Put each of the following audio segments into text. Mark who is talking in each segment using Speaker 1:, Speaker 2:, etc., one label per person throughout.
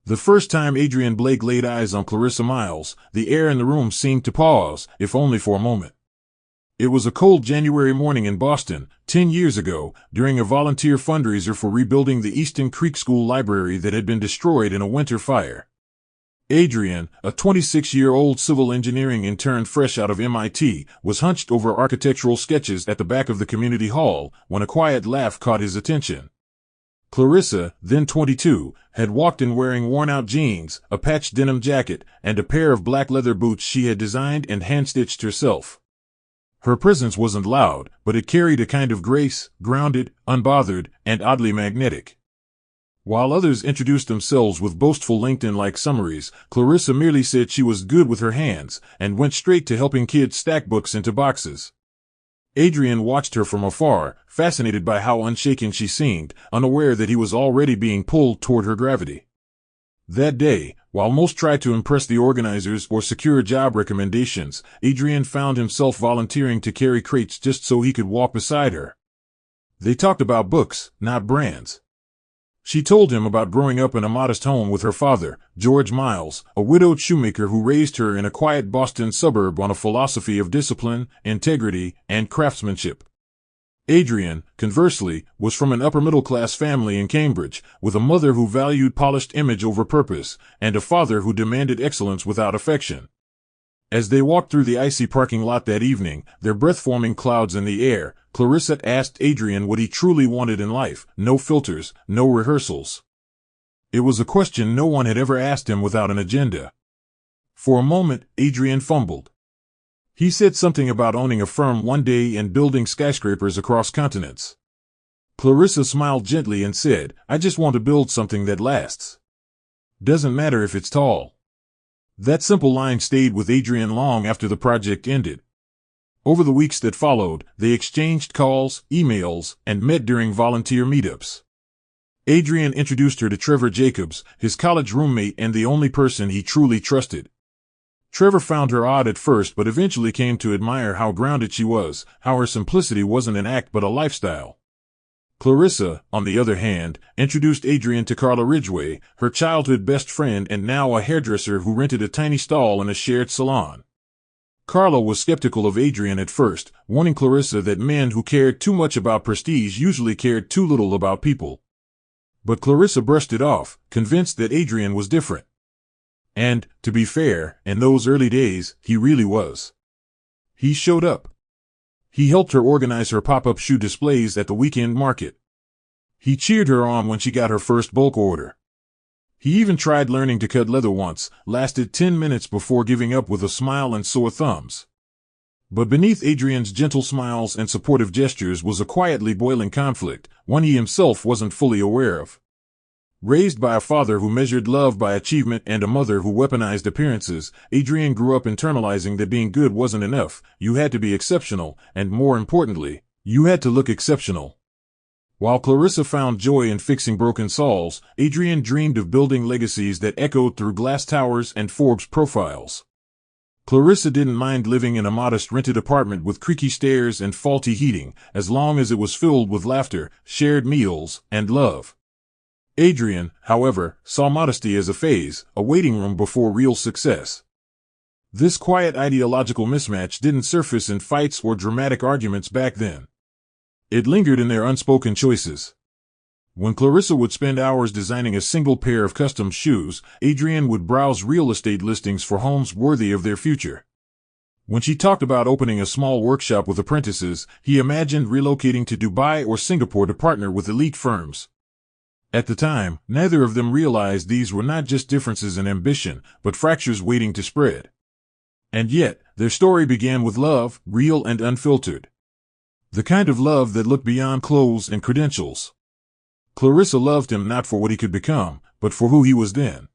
Speaker 1: The first time Adrian Blake laid eyes on Clarissa Miles, the air in the room seemed to pause, if only for a moment. It was a cold January morning in Boston, 10 years ago, during a volunteer fundraiser for rebuilding the Easton Creek School Library that had been destroyed in a winter fire. Adrian, a 26-year-old civil engineering intern fresh out of MIT, was hunched over architectural sketches at the back of the community hall when a quiet laugh caught his attention. Clarissa, then 22, had walked in wearing worn-out jeans, a patched denim jacket, and a pair of black leather boots she had designed and hand-stitched herself. Her presence wasn't loud, but it carried a kind of grace, grounded, unbothered, and oddly magnetic. While others introduced themselves with boastful LinkedIn-like summaries, Clarissa merely said she was good with her hands and went straight to helping kids stack books into boxes. Adrian watched her from afar, fascinated by how unshaken she seemed, unaware that he was already being pulled toward her gravity. That day, while most tried to impress the organizers or secure job recommendations, Adrian found himself volunteering to carry crates just so he could walk beside her. They talked about books, not brands. She told him about growing up in a modest home with her father, George Miles, a widowed shoemaker who raised her in a quiet Boston suburb on a philosophy of discipline, integrity, and craftsmanship. Adrian, conversely, was from an upper-middle-class family in Cambridge, with a mother who valued polished image over purpose, and a father who demanded excellence without affection. As they walked through the icy parking lot that evening, their breath-forming clouds in the air, Clarissa asked Adrian what he truly wanted in life: no filters, no rehearsals. It was a question no one had ever asked him without an agenda. For a moment, Adrian fumbled. He said something about owning a firm one day and building skyscrapers across continents. Clarissa smiled gently and said, "I just want to build something that lasts. Doesn't matter if it's tall." That simple line stayed with Adrian long after the project ended. Over the weeks that followed, they exchanged calls, emails, and met during volunteer meetups. Adrian introduced her to Trevor Jacobs, his college roommate and the only person he truly trusted. Trevor found her odd at first but eventually came to admire how grounded she was, how her simplicity wasn't an act but a lifestyle. Clarissa, on the other hand, introduced Adrian to Carla Ridgway, her childhood best friend and now a hairdresser who rented a tiny stall in a shared salon. Carla was skeptical of Adrian at first, warning Clarissa that men who cared too much about prestige usually cared too little about people. But Clarissa brushed it off, convinced that Adrian was different. And, to be fair, in those early days, he really was. He showed up. He helped her organize her pop-up shoe displays at the weekend market. He cheered her on when she got her first bulk order. He even tried learning to cut leather once, lasted 10 minutes before giving up with a smile and sore thumbs. But beneath Adrian's gentle smiles and supportive gestures was a quietly boiling conflict, one he himself wasn't fully aware of. Raised by a father who measured love by achievement and a mother who weaponized appearances, Adrian grew up internalizing that being good wasn't enough. You had to be exceptional, and more importantly, you had to look exceptional. While Clarissa found joy in fixing broken saws, Adrian dreamed of building legacies that echoed through glass towers and Forbes profiles. Clarissa didn't mind living in a modest rented apartment with creaky stairs and faulty heating, as long as it was filled with laughter, shared meals, and love. Adrian, however, saw modesty as a phase, a waiting room before real success. This quiet ideological mismatch didn't surface in fights or dramatic arguments back then. It lingered in their unspoken choices. When Clarissa would spend hours designing a single pair of custom shoes, Adrian would browse real estate listings for homes worthy of their future. When she talked about opening a small workshop with apprentices, he imagined relocating to Dubai or Singapore to partner with elite firms. At the time, neither of them realized these were not just differences in ambition, but fractures waiting to spread. And yet, their story began with love, real and unfiltered. The kind of love that looked beyond clothes and credentials. Clarissa loved him not for what he could become, but for who he was then.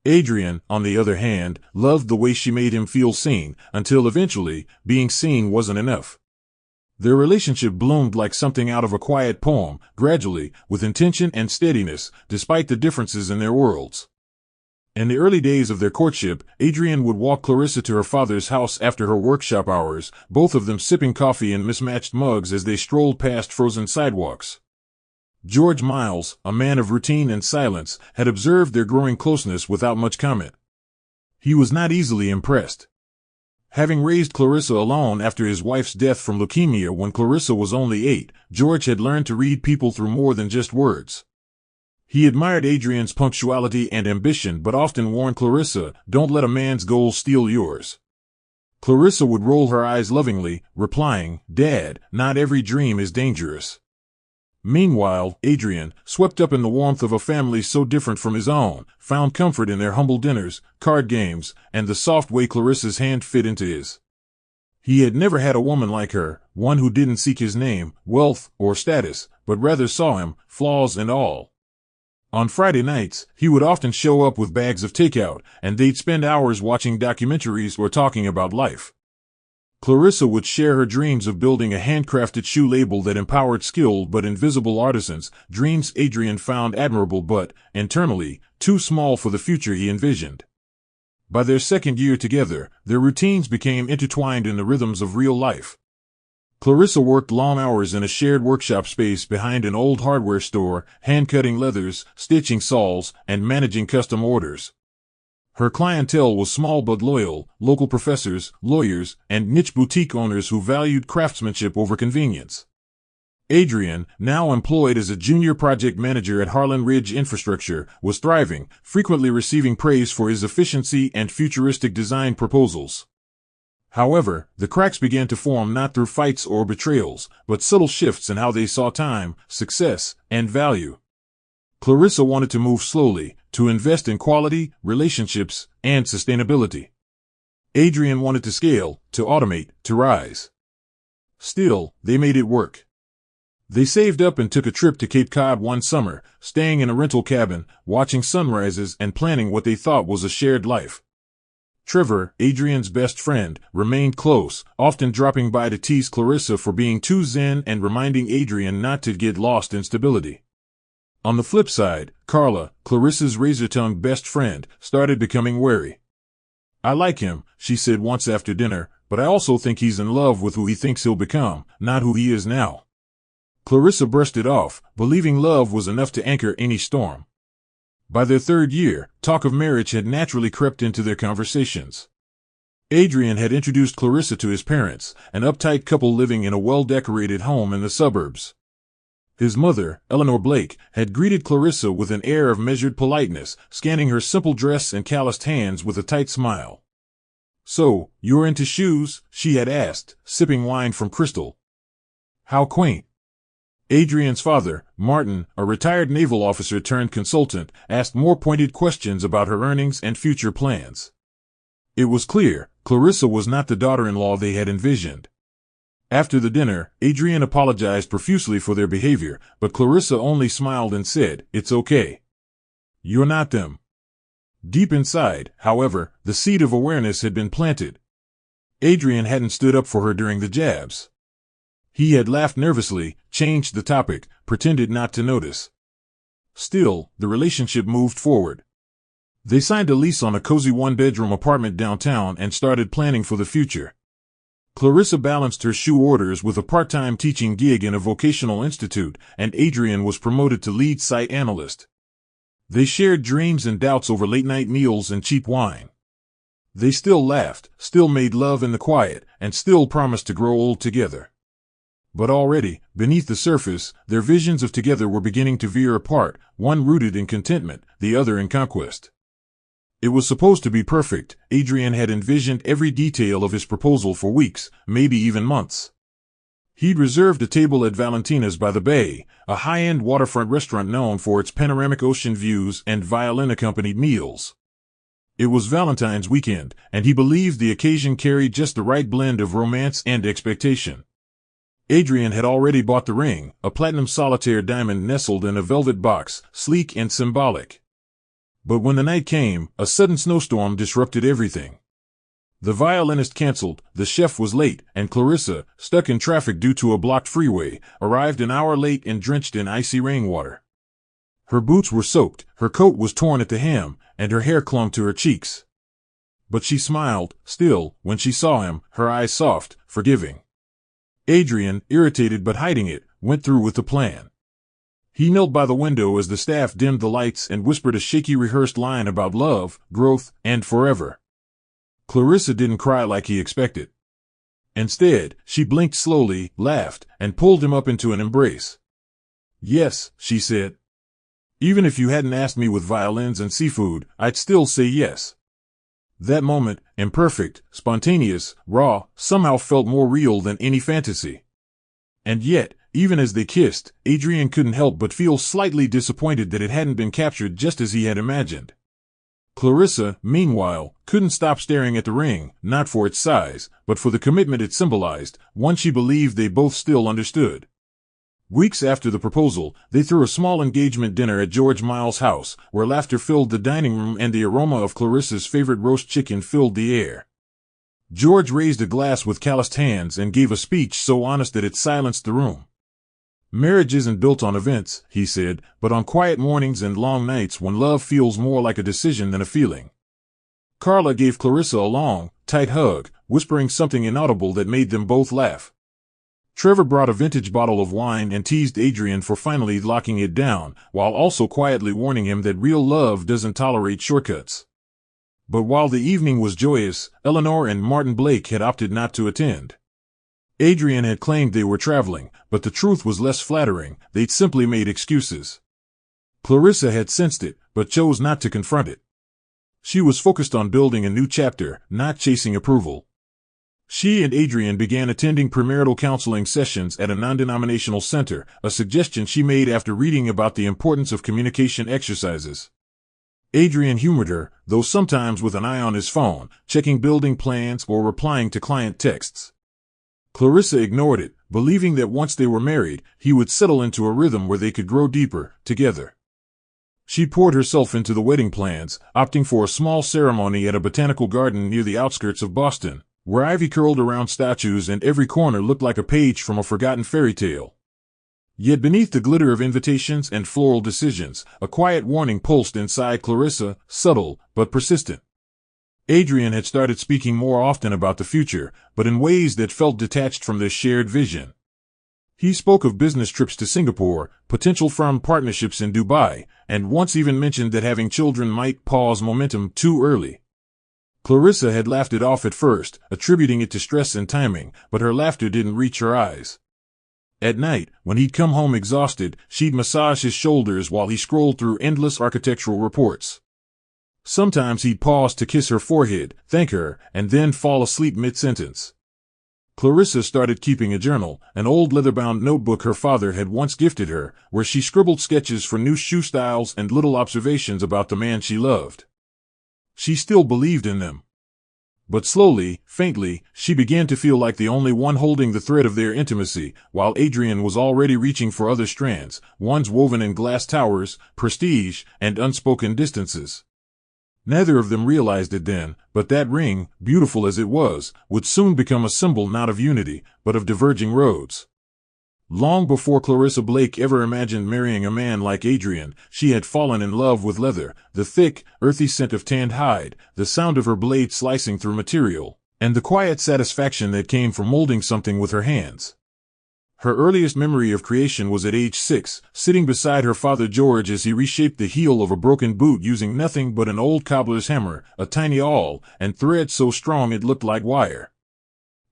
Speaker 1: Adrian, on the other hand, loved the way she made him feel seen, until eventually, being seen wasn't enough. Their relationship bloomed like something out of a quiet poem, gradually, with intention and steadiness, despite the differences in their worlds. In the early days of their courtship, Adrian would walk Clarissa to her father's house after her workshop hours, both of them sipping coffee in mismatched mugs as they strolled past frozen sidewalks. George Miles, a man of routine and silence, had observed their growing closeness without much comment. He was not easily impressed. Having raised Clarissa alone after his wife's death from leukemia when Clarissa was only 8, George had learned to read people through more than just words. He admired Adrian's punctuality and ambition but often warned Clarissa, "Don't let a man's goals steal yours." Clarissa would roll her eyes lovingly, replying, "Dad, not every dream is dangerous." Meanwhile, Adrian, swept up in the warmth of a family so different from his own, found comfort in their humble dinners, card games, and the soft way Clarissa's hand fit into his. He had never had a woman like her, one who didn't seek his name, wealth, or status, but rather saw him, flaws and all. On Friday nights, he would often show up with bags of takeout, and they'd spend hours watching documentaries or talking about life. Clarissa would share her dreams of building a handcrafted shoe label that empowered skilled but invisible artisans, dreams Adrian found admirable but, internally, too small for the future he envisioned. By their second year together, their routines became intertwined in the rhythms of real life. Clarissa worked long hours in a shared workshop space behind an old hardware store, hand-cutting leathers, stitching soles, and managing custom orders. Her clientele was small but loyal, local professors, lawyers, and niche boutique owners who valued craftsmanship over convenience. Adrian, now employed as a junior project manager at Harlan Ridge Infrastructure, was thriving, frequently receiving praise for his efficiency and futuristic design proposals. However, the cracks began to form not through fights or betrayals, but subtle shifts in how they saw time, success, and value. Clarissa wanted to move slowly, to invest in quality, relationships, and sustainability. Adrian wanted to scale, to automate, to rise. Still, they made it work. They saved up and took a trip to Cape Cod one summer, staying in a rental cabin, watching sunrises and planning what they thought was a shared life. Trevor, Adrian's best friend, remained close, often dropping by to tease Clarissa for being too zen and reminding Adrian not to get lost in stability. On the flip side, Carla, Clarissa's razor-tongued best friend, started becoming wary. "I like him," she said once after dinner, "but I also think he's in love with who he thinks he'll become, not who he is now." Clarissa brushed it off, believing love was enough to anchor any storm. By their third year, talk of marriage had naturally crept into their conversations. Adrian had introduced Clarissa to his parents, an uptight couple living in a well-decorated home in the suburbs. His mother, Eleanor Blake, had greeted Clarissa with an air of measured politeness, scanning her simple dress and calloused hands with a tight smile. "So, you're into shoes?" she had asked, sipping wine from crystal. "How quaint." Adrian's father, Martin, a retired naval officer turned consultant, asked more pointed questions about her earnings and future plans. It was clear, Clarissa was not the daughter-in-law they had envisioned. After the dinner, Adrian apologized profusely for their behavior, but Clarissa only smiled and said, "It's okay. You're not them." Deep inside, however, the seed of awareness had been planted. Adrian hadn't stood up for her during the jabs. He had laughed nervously, changed the topic, pretended not to notice. Still, the relationship moved forward. They signed a lease on a cozy one-bedroom apartment downtown and started planning for the future. Clarissa balanced her shoe orders with a part-time teaching gig in a vocational institute, and Adrian was promoted to lead site analyst. They shared dreams and doubts over late-night meals and cheap wine. They still laughed, still made love in the quiet, and still promised to grow old together. But already, beneath the surface, their visions of together were beginning to veer apart, one rooted in contentment, the other in conquest. It was supposed to be perfect. Adrian had envisioned every detail of his proposal for weeks, maybe even months. He'd reserved a table at Valentina's by the Bay, a high-end waterfront restaurant known for its panoramic ocean views and violin-accompanied meals. It was Valentine's weekend, and he believed the occasion carried just the right blend of romance and expectation. Adrian had already bought the ring, a platinum solitaire diamond nestled in a velvet box, sleek and symbolic. But when the night came, a sudden snowstorm disrupted everything. The violinist canceled, the chef was late, and Clarissa, stuck in traffic due to a blocked freeway, arrived an hour late and drenched in icy rainwater. Her boots were soaked, her coat was torn at the hem, and her hair clung to her cheeks. But she smiled, still, when she saw him, her eyes soft, forgiving. Adrian, irritated but hiding it, went through with the plan. He knelt by the window as the staff dimmed the lights and whispered a shaky rehearsed line about love, growth, and forever. Clarissa didn't cry like he expected. Instead, she blinked slowly, laughed, and pulled him up into an embrace. "Yes," she said. "Even if you hadn't asked me with violins and seafood, I'd still say yes." That moment, imperfect, spontaneous, raw, somehow felt more real than any fantasy. And yet, even as they kissed, Adrian couldn't help but feel slightly disappointed that it hadn't been captured just as he had imagined. Clarissa, meanwhile, couldn't stop staring at the ring, not for its size, but for the commitment it symbolized, one she believed they both still understood. Weeks after the proposal, they threw a small engagement dinner at George Miles' house, where laughter filled the dining room and the aroma of Clarissa's favorite roast chicken filled the air. George raised a glass with calloused hands and gave a speech so honest that it silenced the room. "Marriage isn't built on events," he said, "but on quiet mornings and long nights when love feels more like a decision than a feeling." Carla gave Clarissa a long, tight hug, whispering something inaudible that made them both laugh. Trevor brought a vintage bottle of wine and teased Adrian for finally locking it down, while also quietly warning him that real love doesn't tolerate shortcuts. But while the evening was joyous, Eleanor and Martin Blake had opted not to attend. Adrian had claimed they were traveling, but the truth was less flattering. They'd simply made excuses. Clarissa had sensed it, but chose not to confront it. She was focused on building a new chapter, not chasing approval. She and Adrian began attending premarital counseling sessions at a non-denominational center, a suggestion she made after reading about the importance of communication exercises. Adrian humored her, though sometimes with an eye on his phone, checking building plans or replying to client texts. Clarissa ignored it, believing that once they were married, he would settle into a rhythm where they could grow deeper, together. She poured herself into the wedding plans, opting for a small ceremony at a botanical garden near the outskirts of Boston, where ivy curled around statues and every corner looked like a page from a forgotten fairy tale. Yet beneath the glitter of invitations and floral decisions, a quiet warning pulsed inside Clarissa, subtle but persistent. Adrian had started speaking more often about the future, but in ways that felt detached from their shared vision. He spoke of business trips to Singapore, potential firm partnerships in Dubai, and once even mentioned that having children might pause momentum too early. Clarissa had laughed it off at first, attributing it to stress and timing, but her laughter didn't reach her eyes. At night, when he'd come home exhausted, she'd massage his shoulders while he scrolled through endless architectural reports. Sometimes he'd pause to kiss her forehead, thank her, and then fall asleep mid-sentence. Clarissa started keeping a journal, an old leather-bound notebook her father had once gifted her, where she scribbled sketches for new shoe styles and little observations about the man she loved. She still believed in them. But slowly, faintly, she began to feel like the only one holding the thread of their intimacy, while Adrian was already reaching for other strands, ones woven in glass towers, prestige, and unspoken distances. Neither of them realized it then, but that ring, beautiful as it was, would soon become a symbol not of unity, but of diverging roads. Long before Clarissa Blake ever imagined marrying a man like Adrian, she had fallen in love with leather, the thick, earthy scent of tanned hide, the sound of her blade slicing through material, and the quiet satisfaction that came from molding something with her hands. Her earliest memory of creation was at age 6, sitting beside her father George as he reshaped the heel of a broken boot using nothing but an old cobbler's hammer, a tiny awl, and thread so strong it looked like wire.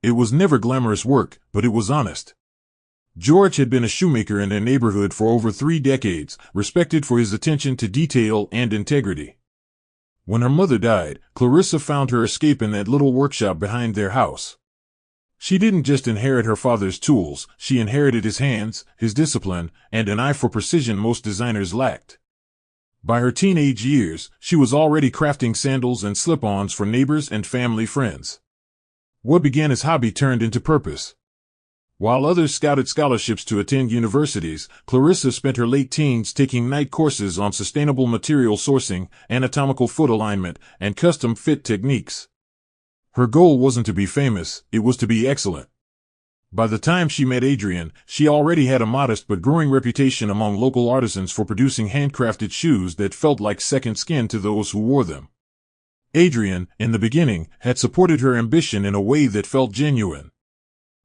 Speaker 1: It was never glamorous work, but it was honest. George had been a shoemaker in their neighborhood for over 3 decades, respected for his attention to detail and integrity. When her mother died, Clarissa found her escape in that little workshop behind their house. She didn't just inherit her father's tools, she inherited his hands, his discipline, and an eye for precision most designers lacked. By her teenage years, she was already crafting sandals and slip-ons for neighbors and family friends. What began as hobby turned into purpose. While others scouted scholarships to attend universities, Clarissa spent her late teens taking night courses on sustainable material sourcing, anatomical foot alignment, and custom fit techniques. Her goal wasn't to be famous, it was to be excellent. By the time she met Adrian, she already had a modest but growing reputation among local artisans for producing handcrafted shoes that felt like second skin to those who wore them. Adrian, in the beginning, had supported her ambition in a way that felt genuine.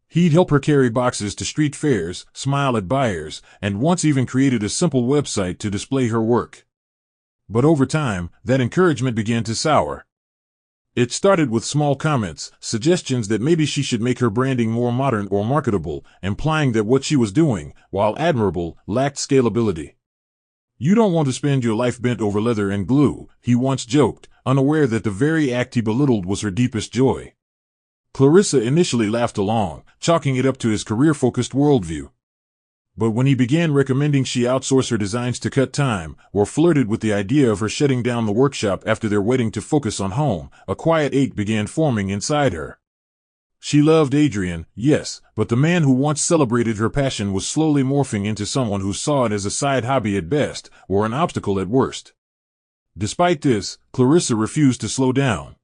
Speaker 1: He'd help her carry boxes to street fairs, smile at buyers, and once even created a simple website to display her work. But over time, that encouragement began to sour. It started with small comments, suggestions that maybe she should make her branding more modern or marketable, implying that what she was doing, while admirable, lacked scalability. "You don't want to spend your life bent over leather and glue," he once joked, unaware that the very act he belittled was her deepest joy. Clarissa initially laughed along, chalking it up to his career-focused worldview. But when he began recommending she outsource her designs to cut time, or flirted with the idea of her shutting down the workshop after their wedding to focus on home, a quiet ache began forming inside her. She loved Adrian, yes, but the man who once celebrated her passion was slowly morphing into someone who saw it as a side hobby at best, or an obstacle at worst. Despite this, Clarissa refused to slow down.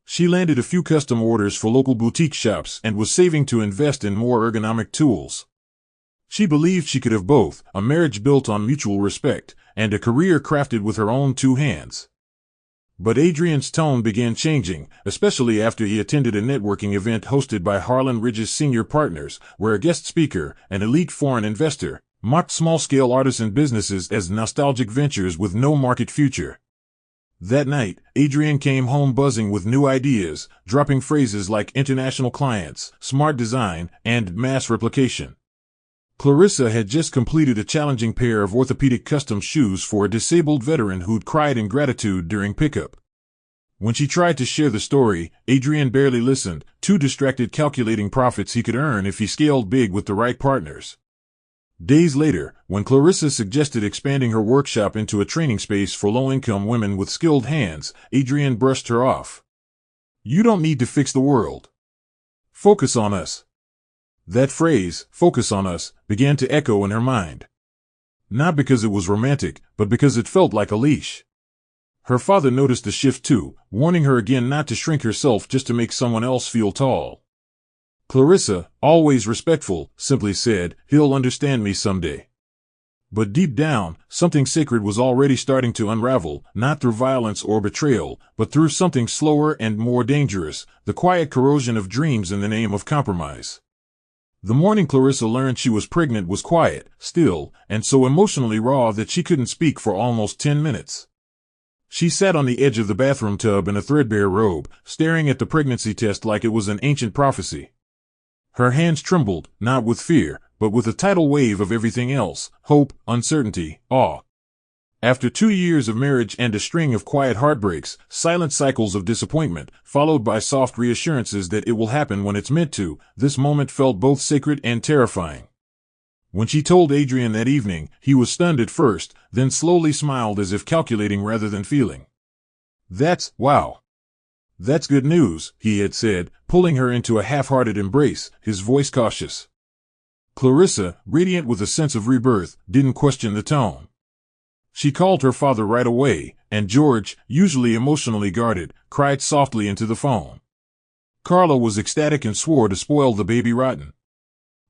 Speaker 1: She landed a few custom orders for local boutique shops and was saving to invest in more ergonomic tools. She believed she could have both, a marriage built on mutual respect, and a career crafted with her own two hands. But Adrian's tone began changing, especially after he attended a networking event hosted by Harlan Ridge's senior partners, where a guest speaker, an elite foreign investor, mocked small-scale artisan businesses as nostalgic ventures with no market future. That night, Adrian came home buzzing with new ideas, dropping phrases like international clients, smart design, and mass replication. Clarissa had just completed a challenging pair of orthopedic custom shoes for a disabled veteran who'd cried in gratitude during pickup. When she tried to share the story, Adrian barely listened, too distracted calculating profits he could earn if he scaled big with the right partners. Days later, when Clarissa suggested expanding her workshop into a training space for low-income women with skilled hands, Adrian brushed her off. "You don't need to fix the world. Focus on us." That phrase, "focus on us," began to echo in her mind. Not because it was romantic, but because it felt like a leash. Her father noticed the shift too, warning her again not to shrink herself just to make someone else feel tall. Clarissa, always respectful, simply said, "He'll understand me someday." But deep down, something sacred was already starting to unravel, not through violence or betrayal, but through something slower and more dangerous, the quiet corrosion of dreams in the name of compromise. The morning Clarissa learned she was pregnant was quiet, still, and so emotionally raw that she couldn't speak for almost 10 minutes. She sat on the edge of the bathroom tub in a threadbare robe, staring at the pregnancy test like it was an ancient prophecy. Her hands trembled, not with fear, but with a tidal wave of everything else: hope, uncertainty, awe. After 2 years of marriage and a string of quiet heartbreaks, silent cycles of disappointment, followed by soft reassurances that it will happen when it's meant to, this moment felt both sacred and terrifying. When she told Adrian that evening, he was stunned at first, then slowly smiled as if calculating rather than feeling. Wow. That's good news," he had said, pulling her into a half-hearted embrace, his voice cautious. Clarissa, radiant with a sense of rebirth, didn't question the tone. She called her father right away, and George, usually emotionally guarded, cried softly into the phone. Carla was ecstatic and swore to spoil the baby rotten.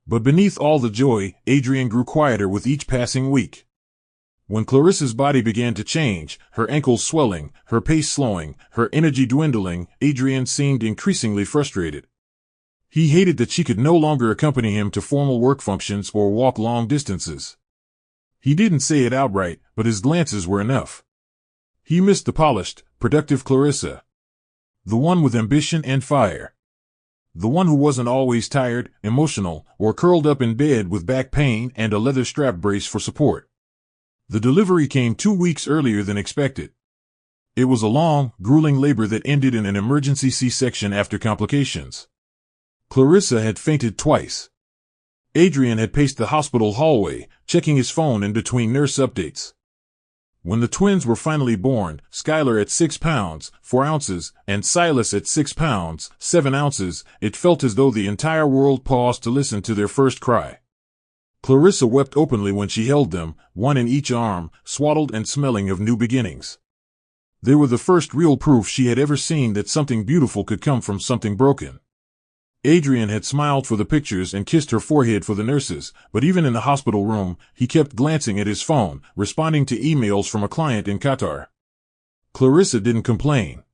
Speaker 1: But beneath all the joy, Adrian grew quieter with each passing week. When Clarissa's body began to change, her ankles swelling, her pace slowing, her energy dwindling, Adrian seemed increasingly frustrated. He hated that she could no longer accompany him to formal work functions or walk long distances. He didn't say it outright, but his glances were enough. He missed the polished, productive Clarissa. The one with ambition and fire. The one who wasn't always tired, emotional, or curled up in bed with back pain and a leather strap brace for support. The delivery came 2 weeks earlier than expected. It was a long, grueling labor that ended in an emergency C-section after complications. Clarissa had fainted twice. Adrian had paced the hospital hallway, checking his phone in between nurse updates. When the twins were finally born, Skylar at 6 pounds, 4 ounces, and Silas at 6 pounds, 7 ounces, it felt as though the entire world paused to listen to their first cry. Clarissa wept openly when she held them, one in each arm, swaddled and smelling of new beginnings. They were the first real proof she had ever seen that something beautiful could come from something broken. Adrian had smiled for the pictures and kissed her forehead for the nurses, but even in the hospital room, he kept glancing at his phone, responding to emails from a client in Qatar. Clarissa didn't complain.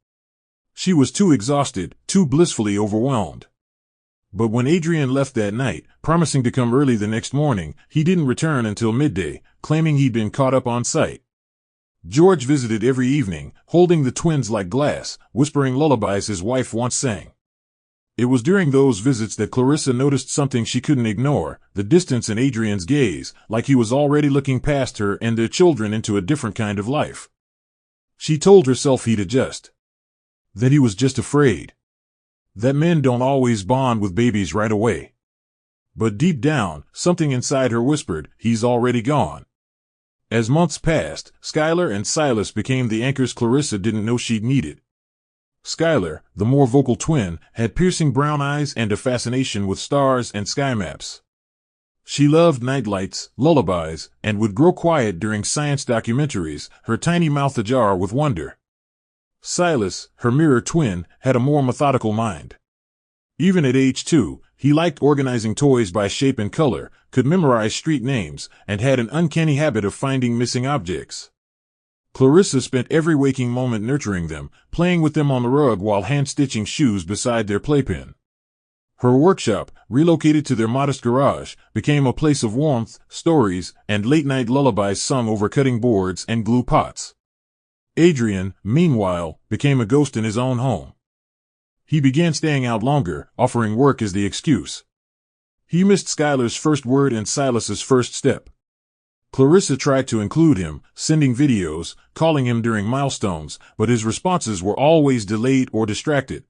Speaker 1: She was too exhausted, too blissfully overwhelmed. But when Adrian left that night, promising to come early the next morning, he didn't return until midday, claiming he'd been caught up on site. George visited every evening, holding the twins like glass, whispering lullabies his wife once sang. It was during those visits that Clarissa noticed something she couldn't ignore, the distance in Adrian's gaze, like he was already looking past her and their children into a different kind of life. She told herself he'd adjust. That he was just afraid. That men don't always bond with babies right away. But deep down, something inside her whispered, he's already gone. As months passed, Skylar and Silas became the anchors Clarissa didn't know she'd needed. Skylar, the more vocal twin, had piercing brown eyes and a fascination with stars and sky maps. She loved nightlights, lullabies, and would grow quiet during science documentaries, her tiny mouth ajar with wonder. Silas, her mirror twin, had a more methodical mind. Even at age 2, he liked organizing toys by shape and color, could memorize street names, and had an uncanny habit of finding missing objects. Clarissa spent every waking moment nurturing them, playing with them on the rug while hand-stitching shoes beside their playpen. Her workshop, relocated to their modest garage, became a place of warmth, stories, and late-night lullabies sung over cutting boards and glue pots. Adrian, meanwhile, became a ghost in his own home. He began staying out longer, offering work as the excuse. He missed Skylar's first word and Silas's first step. Clarissa tried to include him, sending videos, calling him during milestones, but his responses were always delayed or distracted.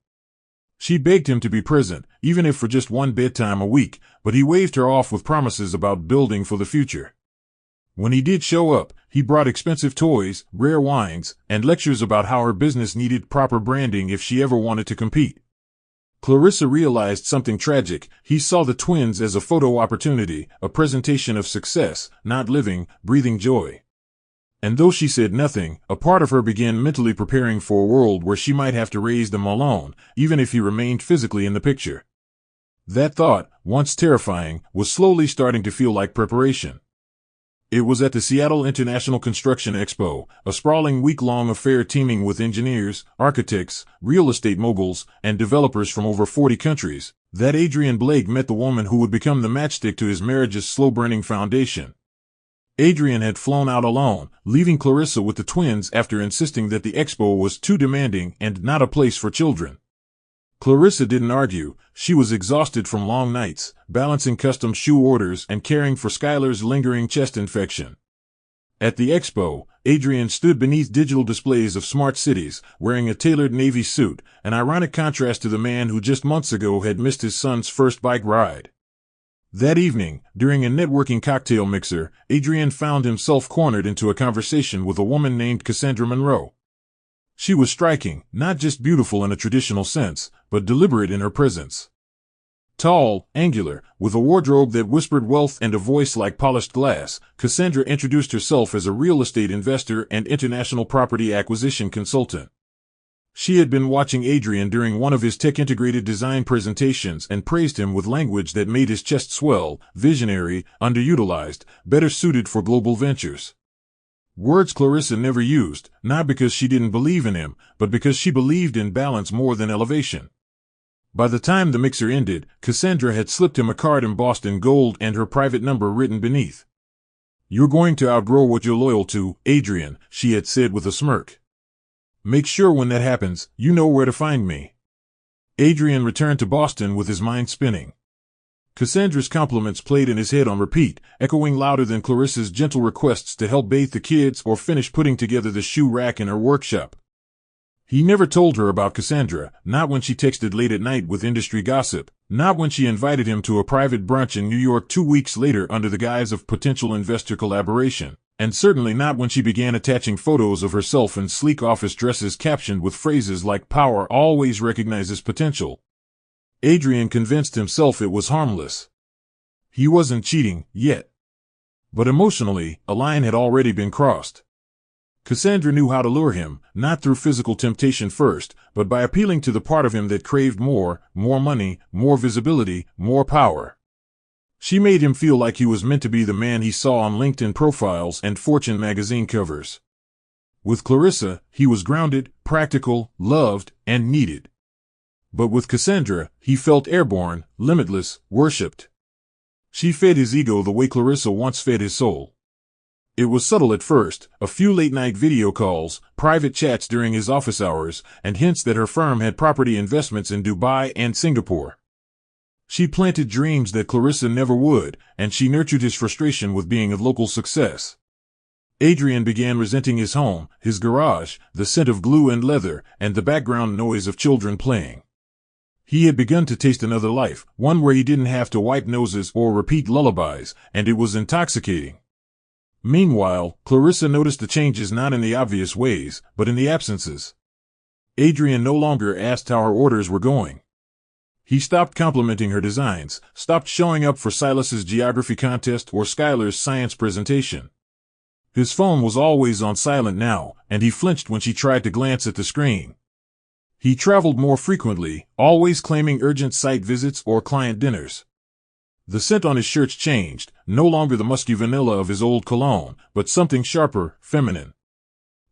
Speaker 1: She begged him to be present, even if for just one bedtime a week, but he waved her off with promises about building for the future. When he did show up, he brought expensive toys, rare wines, and lectures about how her business needed proper branding if she ever wanted to compete. Clarissa realized something tragic. He saw the twins as a photo opportunity, a presentation of success, not living, breathing joy. And though she said nothing, a part of her began mentally preparing for a world where she might have to raise them alone, even if he remained physically in the picture. That thought, once terrifying, was slowly starting to feel like preparation. It was at the Seattle International Construction Expo, a sprawling week-long affair teeming with engineers, architects, real estate moguls, and developers from over 40 countries, that Adrian Blake met the woman who would become the matchstick to his marriage's slow-burning foundation. Adrian had flown out alone, leaving Clarissa with the twins after insisting that the expo was too demanding and not a place for children. Clarissa didn't argue. She was exhausted from long nights, balancing custom shoe orders and caring for Skylar's lingering chest infection. At the expo, Adrian stood beneath digital displays of smart cities, wearing a tailored navy suit, an ironic contrast to the man who just months ago had missed his son's first bike ride. That evening, during a networking cocktail mixer, Adrian found himself cornered into a conversation with a woman named Cassandra Monroe. She was striking, not just beautiful in a traditional sense, but deliberate in her presence. Tall, angular, with a wardrobe that whispered wealth and a voice like polished glass, Cassandra introduced herself as a real estate investor and international property acquisition consultant. She had been watching Adrian during one of his tech-integrated design presentations and praised him with language that made his chest swell, visionary, underutilized, better suited for global ventures. Words Clarissa never used, not because she didn't believe in him, but because she believed in balance more than elevation. By the time the mixer ended, Cassandra had slipped him a card embossed in gold and her private number written beneath. "You're going to outgrow what you're loyal to, Adrian," she had said with a smirk. "Make sure when that happens, you know where to find me." Adrian returned to Boston with his mind spinning. Cassandra's compliments played in his head on repeat, echoing louder than Clarissa's gentle requests to help bathe the kids or finish putting together the shoe rack in her workshop. He never told her about Cassandra, not when she texted late at night with industry gossip, not when she invited him to a private brunch in New York 2 weeks later under the guise of potential investor collaboration, and certainly not when she began attaching photos of herself in sleek office dresses captioned with phrases like "Power always recognizes potential." Adrian convinced himself it was harmless. He wasn't cheating, yet. But emotionally, a line had already been crossed. Cassandra knew how to lure him, not through physical temptation first, but by appealing to the part of him that craved more money, more visibility, more power. She made him feel like he was meant to be the man he saw on LinkedIn profiles and Fortune magazine covers. With Clarissa, he was grounded, practical, loved, and needed. But with Cassandra, he felt airborne, limitless, worshipped. She fed his ego the way Clarissa once fed his soul. It was subtle at first, a few late-night video calls, private chats during his office hours, and hints that her firm had property investments in Dubai and Singapore. She planted dreams that Clarissa never would, and she nurtured his frustration with being a local success. Adrian began resenting his home, his garage, the scent of glue and leather, and the background noise of children playing. He had begun to taste another life, one where he didn't have to wipe noses or repeat lullabies, and it was intoxicating. Meanwhile, Clarissa noticed the changes not in the obvious ways, but in the absences. Adrian no longer asked how her orders were going. He stopped complimenting her designs, stopped showing up for Silas's geography contest or Skylar's science presentation. His phone was always on silent now, and he flinched when she tried to glance at the screen. He traveled more frequently, always claiming urgent site visits or client dinners. The scent on his shirts changed, no longer the musky vanilla of his old cologne, but something sharper, feminine.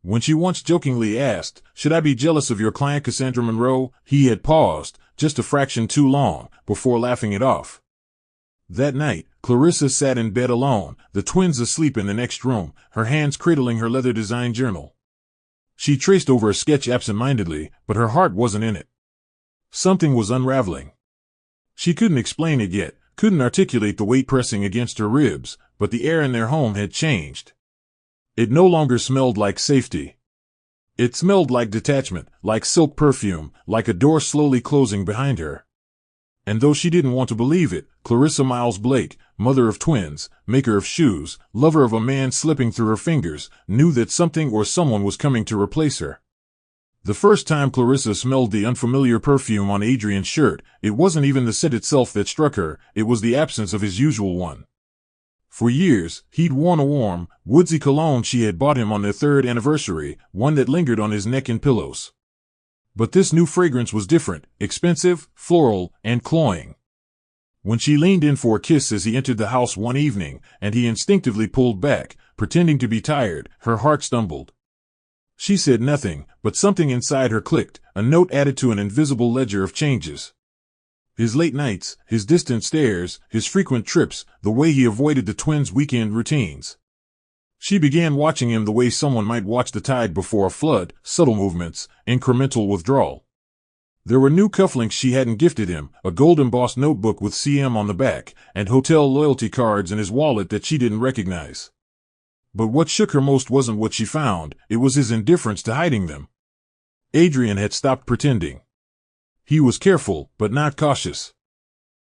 Speaker 1: When she once jokingly asked, "Should I be jealous of your client Cassandra Monroe?" he had paused, just a fraction too long, before laughing it off. That night, Clarissa sat in bed alone, the twins asleep in the next room, her hands cradling her leather-designed journal. She traced over a sketch absent-mindedly, but her heart wasn't in it. Something was unraveling. She couldn't explain it yet, couldn't articulate the weight pressing against her ribs, but the air in their home had changed. It no longer smelled like safety. It smelled like detachment, like silk perfume, like a door slowly closing behind her. And though she didn't want to believe it, Clarissa Miles Blake, mother of twins, maker of shoes, lover of a man slipping through her fingers, knew that something or someone was coming to replace her. The first time Clarissa smelled the unfamiliar perfume on Adrian's shirt, it wasn't even the scent itself that struck her, it was the absence of his usual one. For years, he'd worn a warm, woodsy cologne she had bought him on their 3rd anniversary, one that lingered on his neck and pillows. But this new fragrance was different, expensive, floral, and cloying. When she leaned in for a kiss as he entered the house one evening, and he instinctively pulled back, pretending to be tired, her heart stumbled. She said nothing, but something inside her clicked, a note added to an invisible ledger of changes. His late nights, his distant stares, his frequent trips, the way he avoided the twins' weekend routines. She began watching him the way someone might watch the tide before a flood, subtle movements, incremental withdrawal. There were new cufflinks she hadn't gifted him, a gold-embossed notebook with CM on the back, and hotel loyalty cards in his wallet that she didn't recognize. But what shook her most wasn't what she found, it was his indifference to hiding them. Adrian had stopped pretending. He was careful, but not cautious.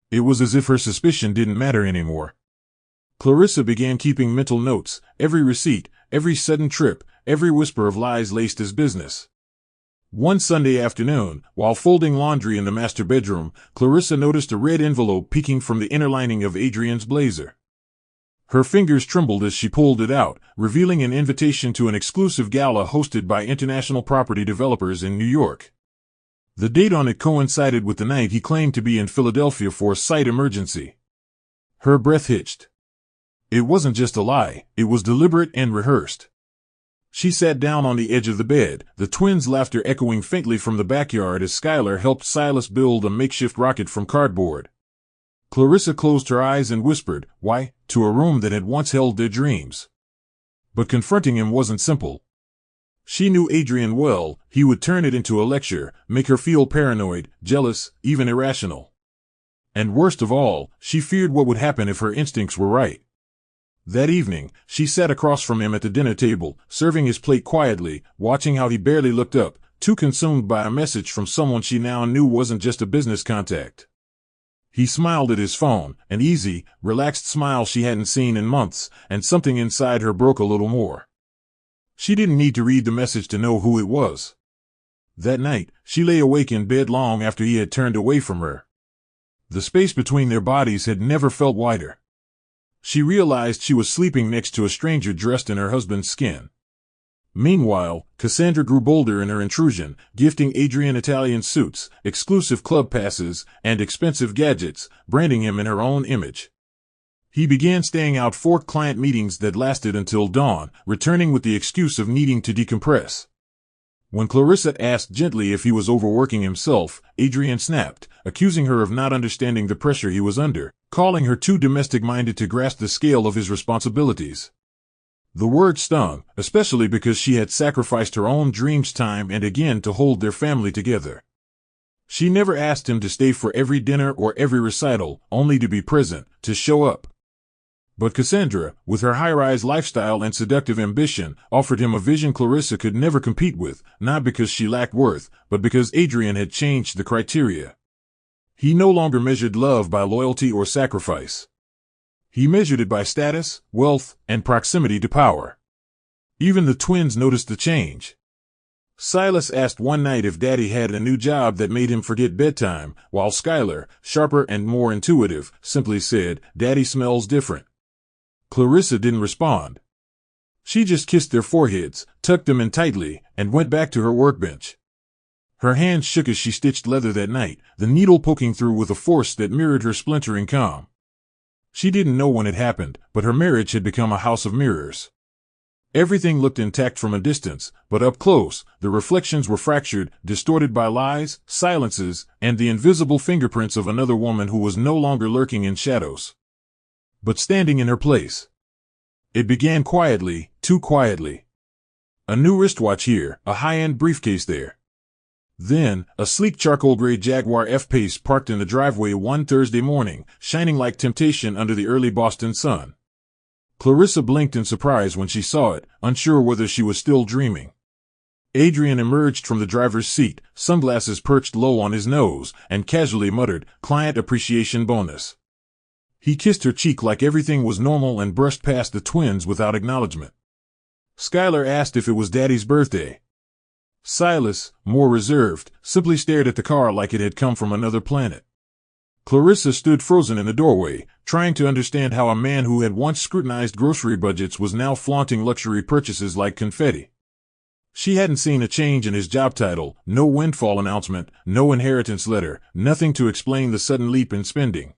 Speaker 1: It was as if her suspicion didn't matter anymore. Clarissa began keeping mental notes, every receipt, every sudden trip, every whisper of lies laced as business. One Sunday afternoon, while folding laundry in the master bedroom, Clarissa noticed a red envelope peeking from the inner lining of Adrian's blazer. Her fingers trembled as she pulled it out, revealing an invitation to an exclusive gala hosted by international property developers in New York. The date on it coincided with the night he claimed to be in Philadelphia for a site emergency. Her breath hitched. It wasn't just a lie, it was deliberate and rehearsed. She sat down on the edge of the bed, the twins' laughter echoing faintly from the backyard as Skylar helped Silas build a makeshift rocket from cardboard. Clarissa closed her eyes and whispered, "Why?" to a room that had once held their dreams. But confronting him wasn't simple. She knew Adrian well, he would turn it into a lecture, make her feel paranoid, jealous, even irrational. And worst of all, she feared what would happen if her instincts were right. That evening, she sat across from him at the dinner table, serving his plate quietly, watching how he barely looked up, too consumed by a message from someone she now knew wasn't just a business contact. He smiled at his phone, an easy, relaxed smile she hadn't seen in months, and something inside her broke a little more. She didn't need to read the message to know who it was. That night, she lay awake in bed long after he had turned away from her. The space between their bodies had never felt wider. She realized she was sleeping next to a stranger dressed in her husband's skin. Meanwhile, Cassandra grew bolder in her intrusion, gifting Adrian Italian suits, exclusive club passes, and expensive gadgets, branding him in her own image. He began staying out for client meetings that lasted until dawn, returning with the excuse of needing to decompress. When Clarissa asked gently if he was overworking himself, Adrian snapped, accusing her of not understanding the pressure he was under, calling her too domestic-minded to grasp the scale of his responsibilities. The word stung, especially because she had sacrificed her own dreams time and again to hold their family together. She never asked him to stay for every dinner or every recital, only to be present, to show up. But Cassandra, with her high-rise lifestyle and seductive ambition, offered him a vision Clarissa could never compete with, not because she lacked worth, but because Adrian had changed the criteria. He no longer measured love by loyalty or sacrifice. He measured it by status, wealth, and proximity to power. Even the twins noticed the change. Silas asked one night if Daddy had a new job that made him forget bedtime, while Skylar, sharper and more intuitive, simply said, "Daddy smells different." Clarissa didn't respond. She just kissed their foreheads, tucked them in tightly, and went back to her workbench. Her hands shook as she stitched leather that night, the needle poking through with a force that mirrored her splintering calm. She didn't know when it happened, but her marriage had become a house of mirrors. Everything looked intact from a distance, but up close, the reflections were fractured, distorted by lies, silences, and the invisible fingerprints of another woman who was no longer lurking in shadows, but standing in her place. It began quietly, too quietly. A new wristwatch here, a high-end briefcase there. Then, a sleek charcoal gray Jaguar F-Pace parked in the driveway one Thursday morning, shining like temptation under the early Boston sun. Clarissa blinked in surprise when she saw it, unsure whether she was still dreaming. Adrian emerged from the driver's seat, sunglasses perched low on his nose, and casually muttered, "Client appreciation bonus." He kissed her cheek like everything was normal and brushed past the twins without acknowledgement. Skylar asked if it was Daddy's birthday. Silas, more reserved, simply stared at the car like it had come from another planet. Clarissa stood frozen in the doorway, trying to understand how a man who had once scrutinized grocery budgets was now flaunting luxury purchases like confetti. She hadn't seen a change in his job title, no windfall announcement, no inheritance letter, nothing to explain the sudden leap in spending.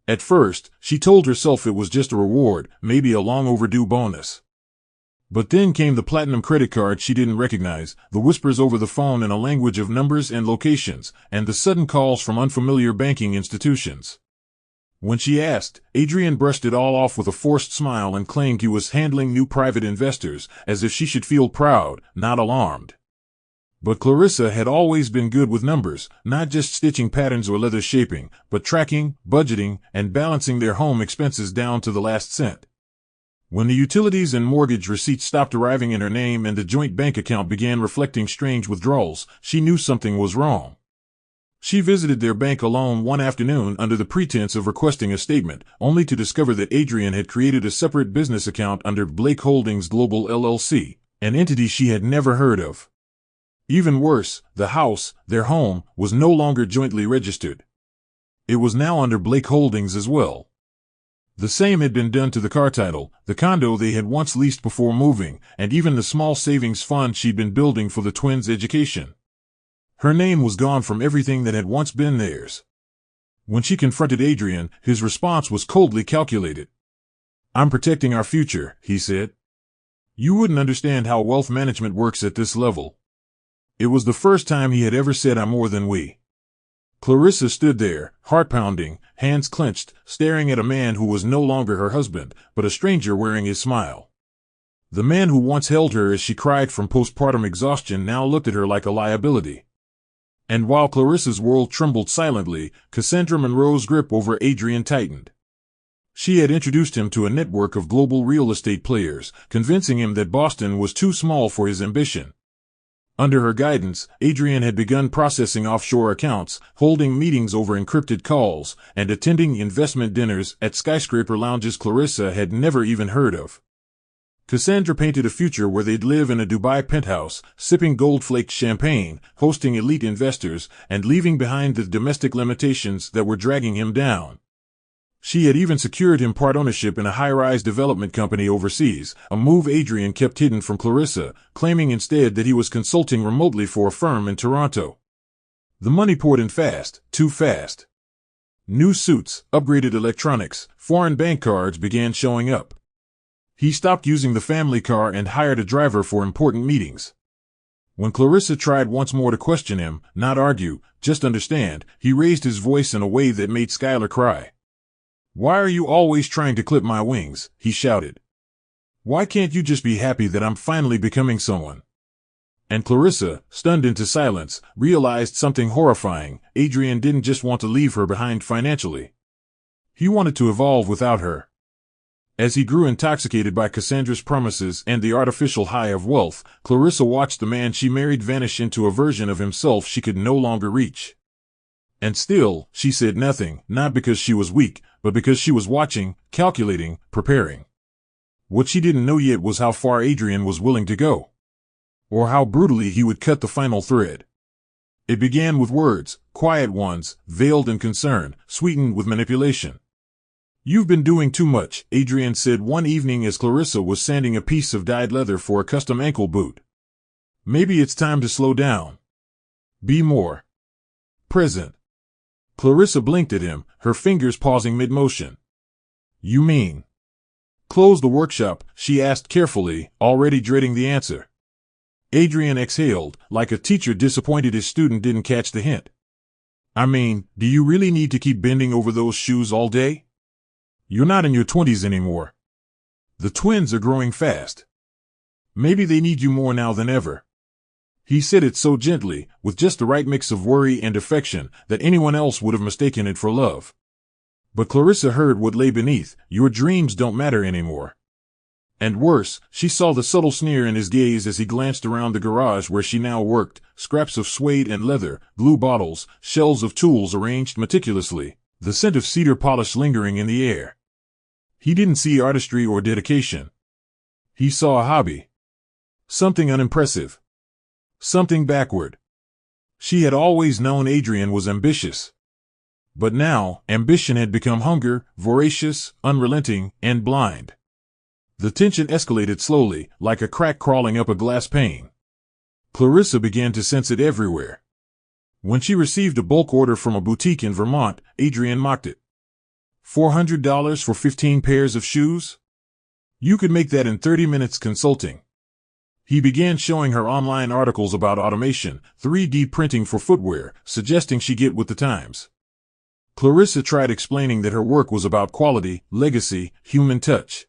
Speaker 1: At first, she told herself it was just a reward, maybe a long overdue bonus. But then came the platinum credit card she didn't recognize, the whispers over the phone in a language of numbers and locations, and the sudden calls from unfamiliar banking institutions. When she asked, Adrian brushed it all off with a forced smile and claimed he was handling new private investors, as if she should feel proud, not alarmed. But Clarissa had always been good with numbers, not just stitching patterns or leather shaping, but tracking, budgeting, and balancing their home expenses down to the last cent. When the utilities and mortgage receipts stopped arriving in her name and the joint bank account began reflecting strange withdrawals, she knew something was wrong. She visited their bank alone one afternoon under the pretense of requesting a statement, only to discover that Adrian had created a separate business account under BR0KE Holdings Global LLC, an entity she had never heard of. Even worse, the house, their home, was no longer jointly registered. It was now under BR0KE Holdings as well. The same had been done to the car title, the condo they had once leased before moving, and even the small savings fund she'd been building for the twins' education. Her name was gone from everything that had once been theirs. When she confronted Adrian, his response was coldly calculated. "I'm protecting our future," he said. "You wouldn't understand how wealth management works at this level." It was the first time he had ever said "I'm more than we." Clarissa stood there, heart-pounding, hands clenched, staring at a man who was no longer her husband, but a stranger wearing his smile. The man who once held her as she cried from postpartum exhaustion now looked at her like a liability. And while Clarissa's world trembled silently, Cassandra Monroe's grip over Adrian tightened. She had introduced him to a network of global real estate players, convincing him that Boston was too small for his ambition. Under her guidance, Adrian had begun processing offshore accounts, holding meetings over encrypted calls, and attending investment dinners at skyscraper lounges Clarissa had never even heard of. Cassandra painted a future where they'd live in a Dubai penthouse, sipping gold-flaked champagne, hosting elite investors, and leaving behind the domestic limitations that were dragging him down. She had even secured him part ownership in a high-rise development company overseas, a move Adrian kept hidden from Clarissa, claiming instead that he was consulting remotely for a firm in Toronto. The money poured in fast, too fast. New suits, upgraded electronics, foreign bank cards began showing up. He stopped using the family car and hired a driver for important meetings. When Clarissa tried once more to question him, not argue, just understand, he raised his voice in a way that made Skylar cry. "Why are you always trying to clip my wings?" he shouted. "Why can't you just be happy that I'm finally becoming someone?" And Clarissa, stunned into silence, realized something horrifying. Adrian didn't just want to leave her behind financially. He wanted to evolve without her. As he grew intoxicated by Cassandra's promises and the artificial high of wealth, Clarissa watched the man she married vanish into a version of himself she could no longer reach. And still, she said nothing, not because she was weak, but because she was watching, calculating, preparing. What she didn't know yet was how far Adrian was willing to go. Or how brutally he would cut the final thread. It began with words, quiet ones, veiled in concern, sweetened with manipulation. "You've been doing too much," Adrian said one evening as Clarissa was sanding a piece of dyed leather for a custom ankle boot. "Maybe it's time to slow down. Be more present." Clarissa blinked at him, her fingers pausing mid-motion. "You mean close the workshop?" she asked carefully, already dreading the answer. Adrian exhaled, like a teacher disappointed his student didn't catch the hint. "I mean, do you really need to keep bending over those shoes all day? You're not in your 20s anymore. The twins are growing fast. Maybe they need you more now than ever." He said it so gently, with just the right mix of worry and affection, that anyone else would have mistaken it for love. But Clarissa heard what lay beneath. Your dreams don't matter anymore. And worse, she saw the subtle sneer in his gaze as he glanced around the garage where she now worked, scraps of suede and leather, glue bottles, shelves of tools arranged meticulously, the scent of cedar polish lingering in the air. He didn't see artistry or dedication. He saw a hobby. Something unimpressive. Something backward. She had always known Adrian was ambitious. But now, ambition had become hunger, voracious, unrelenting, and blind. The tension escalated slowly, like a crack crawling up a glass pane. Clarissa began to sense it everywhere. When she received a bulk order from a boutique in Vermont, Adrian mocked it. $400 for 15 pairs of shoes? You could make that in 30 minutes consulting. He began showing her online articles about automation, 3D printing for footwear, suggesting she get with the times. Clarissa tried explaining that her work was about quality, legacy, human touch.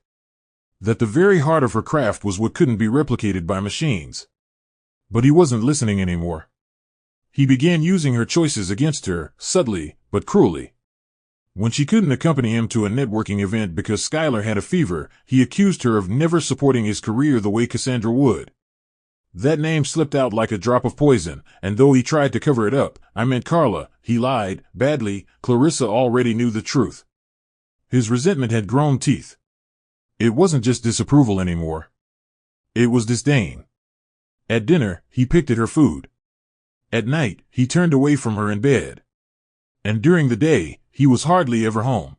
Speaker 1: That the very heart of her craft was what couldn't be replicated by machines. But he wasn't listening anymore. He began using her choices against her, subtly, but cruelly. When she couldn't accompany him to a networking event because Skylar had a fever, he accused her of never supporting his career the way Cassandra would. That name slipped out like a drop of poison, and though he tried to cover it up, "I meant Carla," he lied, badly. Clarissa already knew the truth. His resentment had grown teeth. It wasn't just disapproval anymore. It was disdain. At dinner, he picked at her food. At night, he turned away from her in bed. And during the day, he was hardly ever home.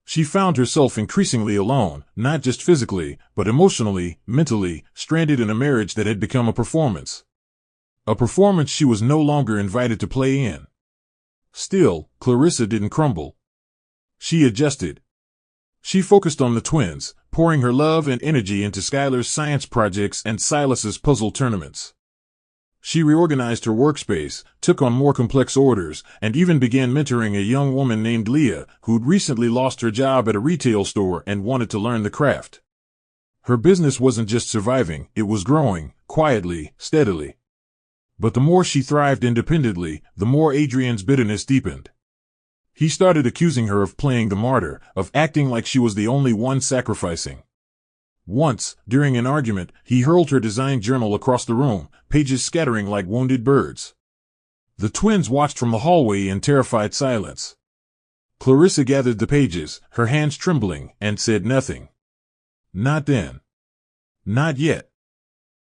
Speaker 1: She found herself increasingly alone, not just physically, but emotionally, mentally, stranded in a marriage that had become a performance. A performance she was no longer invited to play in. Still, Clarissa didn't crumble. She adjusted. She focused on the twins, pouring her love and energy into Skylar's science projects and Silas's puzzle tournaments. She reorganized her workspace, took on more complex orders, and even began mentoring a young woman named Leah, who'd recently lost her job at a retail store and wanted to learn the craft. Her business wasn't just surviving, it was growing, quietly, steadily. But the more she thrived independently, the more Adrian's bitterness deepened. He started accusing her of playing the martyr, of acting like she was the only one sacrificing. Once, during an argument, he hurled her design journal across the room, pages scattering like wounded birds. The twins watched from the hallway in terrified silence. Clarissa gathered the pages, her hands trembling, and said nothing. Not then. Not yet.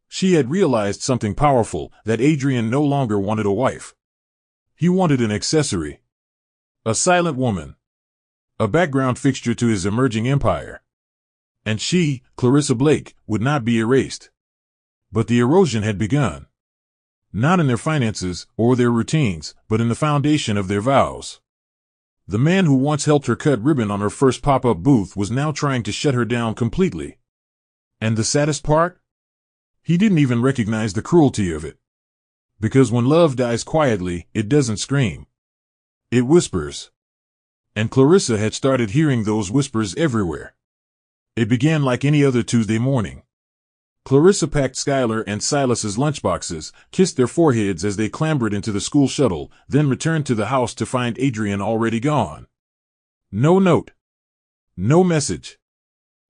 Speaker 1: She had realized something powerful, that Adrian no longer wanted a wife. He wanted an accessory. A silent woman. A background fixture to his emerging empire. And she, Clarissa Blake, would not be erased. But the erosion had begun. Not in their finances or their routines, but in the foundation of their vows. The man who once helped her cut ribbon on her first pop-up booth was now trying to shut her down completely. And the saddest part? He didn't even recognize the cruelty of it. Because when love dies quietly, it doesn't scream. It whispers. And Clarissa had started hearing those whispers everywhere. It began like any other Tuesday morning. Clarissa packed Skylar and Silas's lunchboxes, kissed their foreheads as they clambered into the school shuttle, then returned to the house to find Adrian already gone. No note. No message.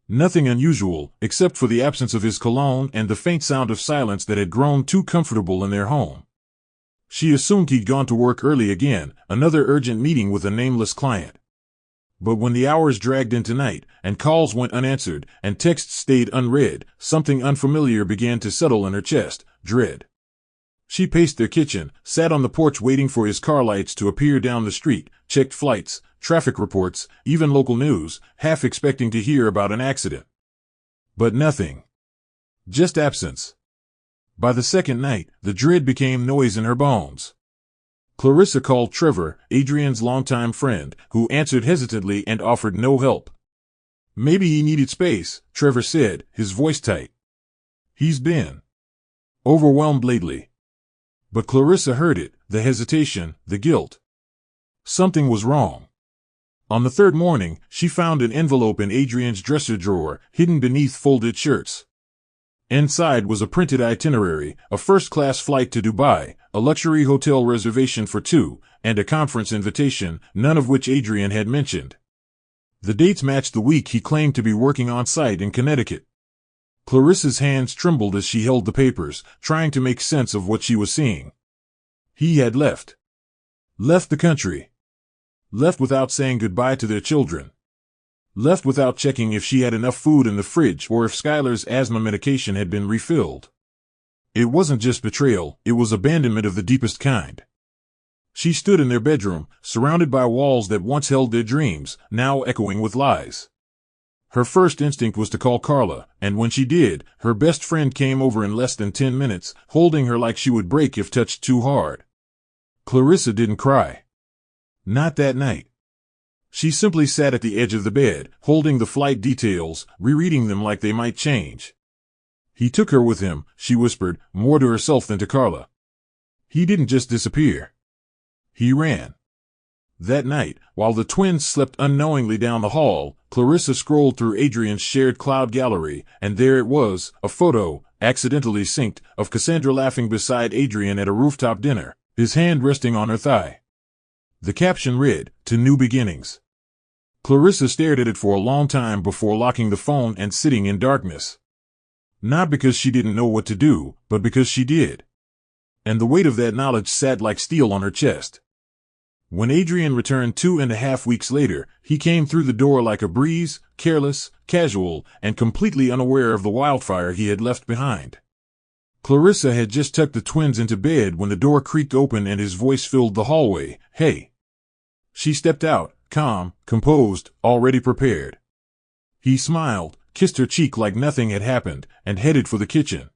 Speaker 1: Nothing unusual, except for the absence of his cologne and the faint sound of silence that had grown too comfortable in their home. She assumed he'd gone to work early again, another urgent meeting with a nameless client. But when the hours dragged into night, and calls went unanswered, and texts stayed unread, something unfamiliar began to settle in her chest, dread. She paced their kitchen, sat on the porch waiting for his car lights to appear down the street, checked flights, traffic reports, even local news, half expecting to hear about an accident. But nothing. Just absence. By the second night, the dread became noise in her bones. Clarissa called Trevor, Adrian's longtime friend, who answered hesitantly and offered no help. Maybe he needed space, Trevor said, his voice tight. He's been overwhelmed lately. But Clarissa heard it, the hesitation, the guilt. Something was wrong. On the third morning, she found an envelope in Adrian's dresser drawer, hidden beneath folded shirts. Inside was a printed itinerary, a first-class flight to Dubai, a luxury hotel reservation for two, and a conference invitation, none of which Adrian had mentioned. The dates matched the week he claimed to be working on site in Connecticut. Clarissa's hands trembled as she held the papers, trying to make sense of what she was seeing. He had left. Left the country. Left without saying goodbye to their children. Left without checking if she had enough food in the fridge or if Skylar's asthma medication had been refilled. It wasn't just betrayal, it was abandonment of the deepest kind. She stood in their bedroom, surrounded by walls that once held their dreams, now echoing with lies. Her first instinct was to call Carla, and when she did, her best friend came over in less than 10 minutes, holding her like she would break if touched too hard. Clarissa didn't cry. Not that night. She simply sat at the edge of the bed, holding the flight details, rereading them like they might change. He took her with him, she whispered, more to herself than to Carla. He didn't just disappear. He ran. That night, while the twins slept unknowingly down the hall, Clarissa scrolled through Adrian's shared cloud gallery, and there it was, a photo, accidentally synced, of Cassandra laughing beside Adrian at a rooftop dinner, his hand resting on her thigh. The caption read, "To New Beginnings." Clarissa stared at it for a long time before locking the phone and sitting in darkness. Not because she didn't know what to do, but because she did. And the weight of that knowledge sat like steel on her chest. When Adrian returned 2.5 weeks later, he came through the door like a breeze, careless, casual, and completely unaware of the wildfire he had left behind. Clarissa had just tucked the twins into bed when the door creaked open and his voice filled the hallway. "Hey." She stepped out, calm, composed, already prepared. He smiled, kissed her cheek like nothing had happened, and headed for the kitchen.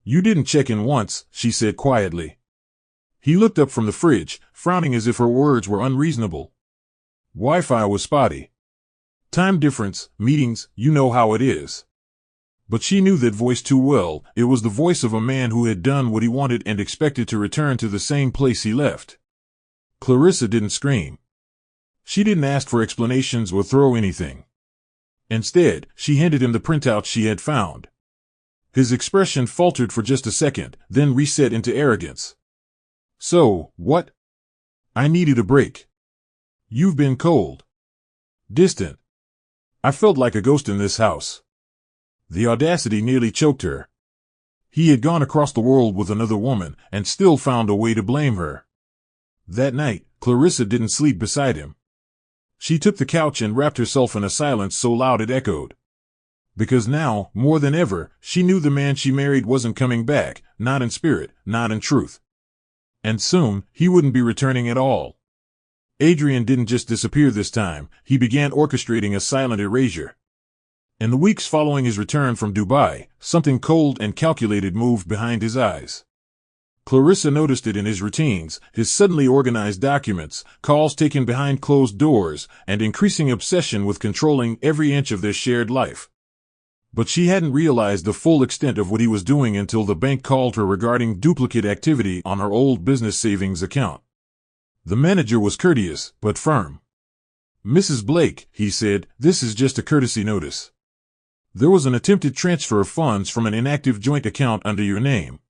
Speaker 1: "You didn't check in once," she said quietly. He looked up from the fridge, frowning as if her words were unreasonable. Wi-Fi was spotty. Time difference, meetings, you know how it is. But she knew that voice too well. It was the voice of a man who had done what he wanted and expected to return to the same place he left. Clarissa didn't scream. She didn't ask for explanations or throw anything. Instead, she handed him the printout she had found. His expression faltered for just a second, then reset into arrogance. "So, what?" "I needed a break. You've been cold. Distant. I felt like a ghost in this house." The audacity nearly choked her. He had gone across the world with another woman, and still found a way to blame her. That night, Clarissa didn't sleep beside him. She took the couch and wrapped herself in a silence so loud it echoed. Because now, more than ever, she knew the man she married wasn't coming back, not in spirit, not in truth. And soon, he wouldn't be returning at all. Adrian didn't just disappear this time, he began orchestrating a silent erasure. In the weeks following his return from Dubai, something cold and calculated moved behind his eyes. Clarissa noticed it in his routines, his suddenly organized documents, calls taken behind closed doors, and increasing obsession with controlling every inch of their shared life. But she hadn't realized the full extent of what he was doing until the bank called her regarding duplicate activity on her old business savings account. The manager was courteous, but firm. "Mrs. Blake," he said, "this is just a courtesy notice. There was an attempted transfer of funds from an inactive joint account under your name.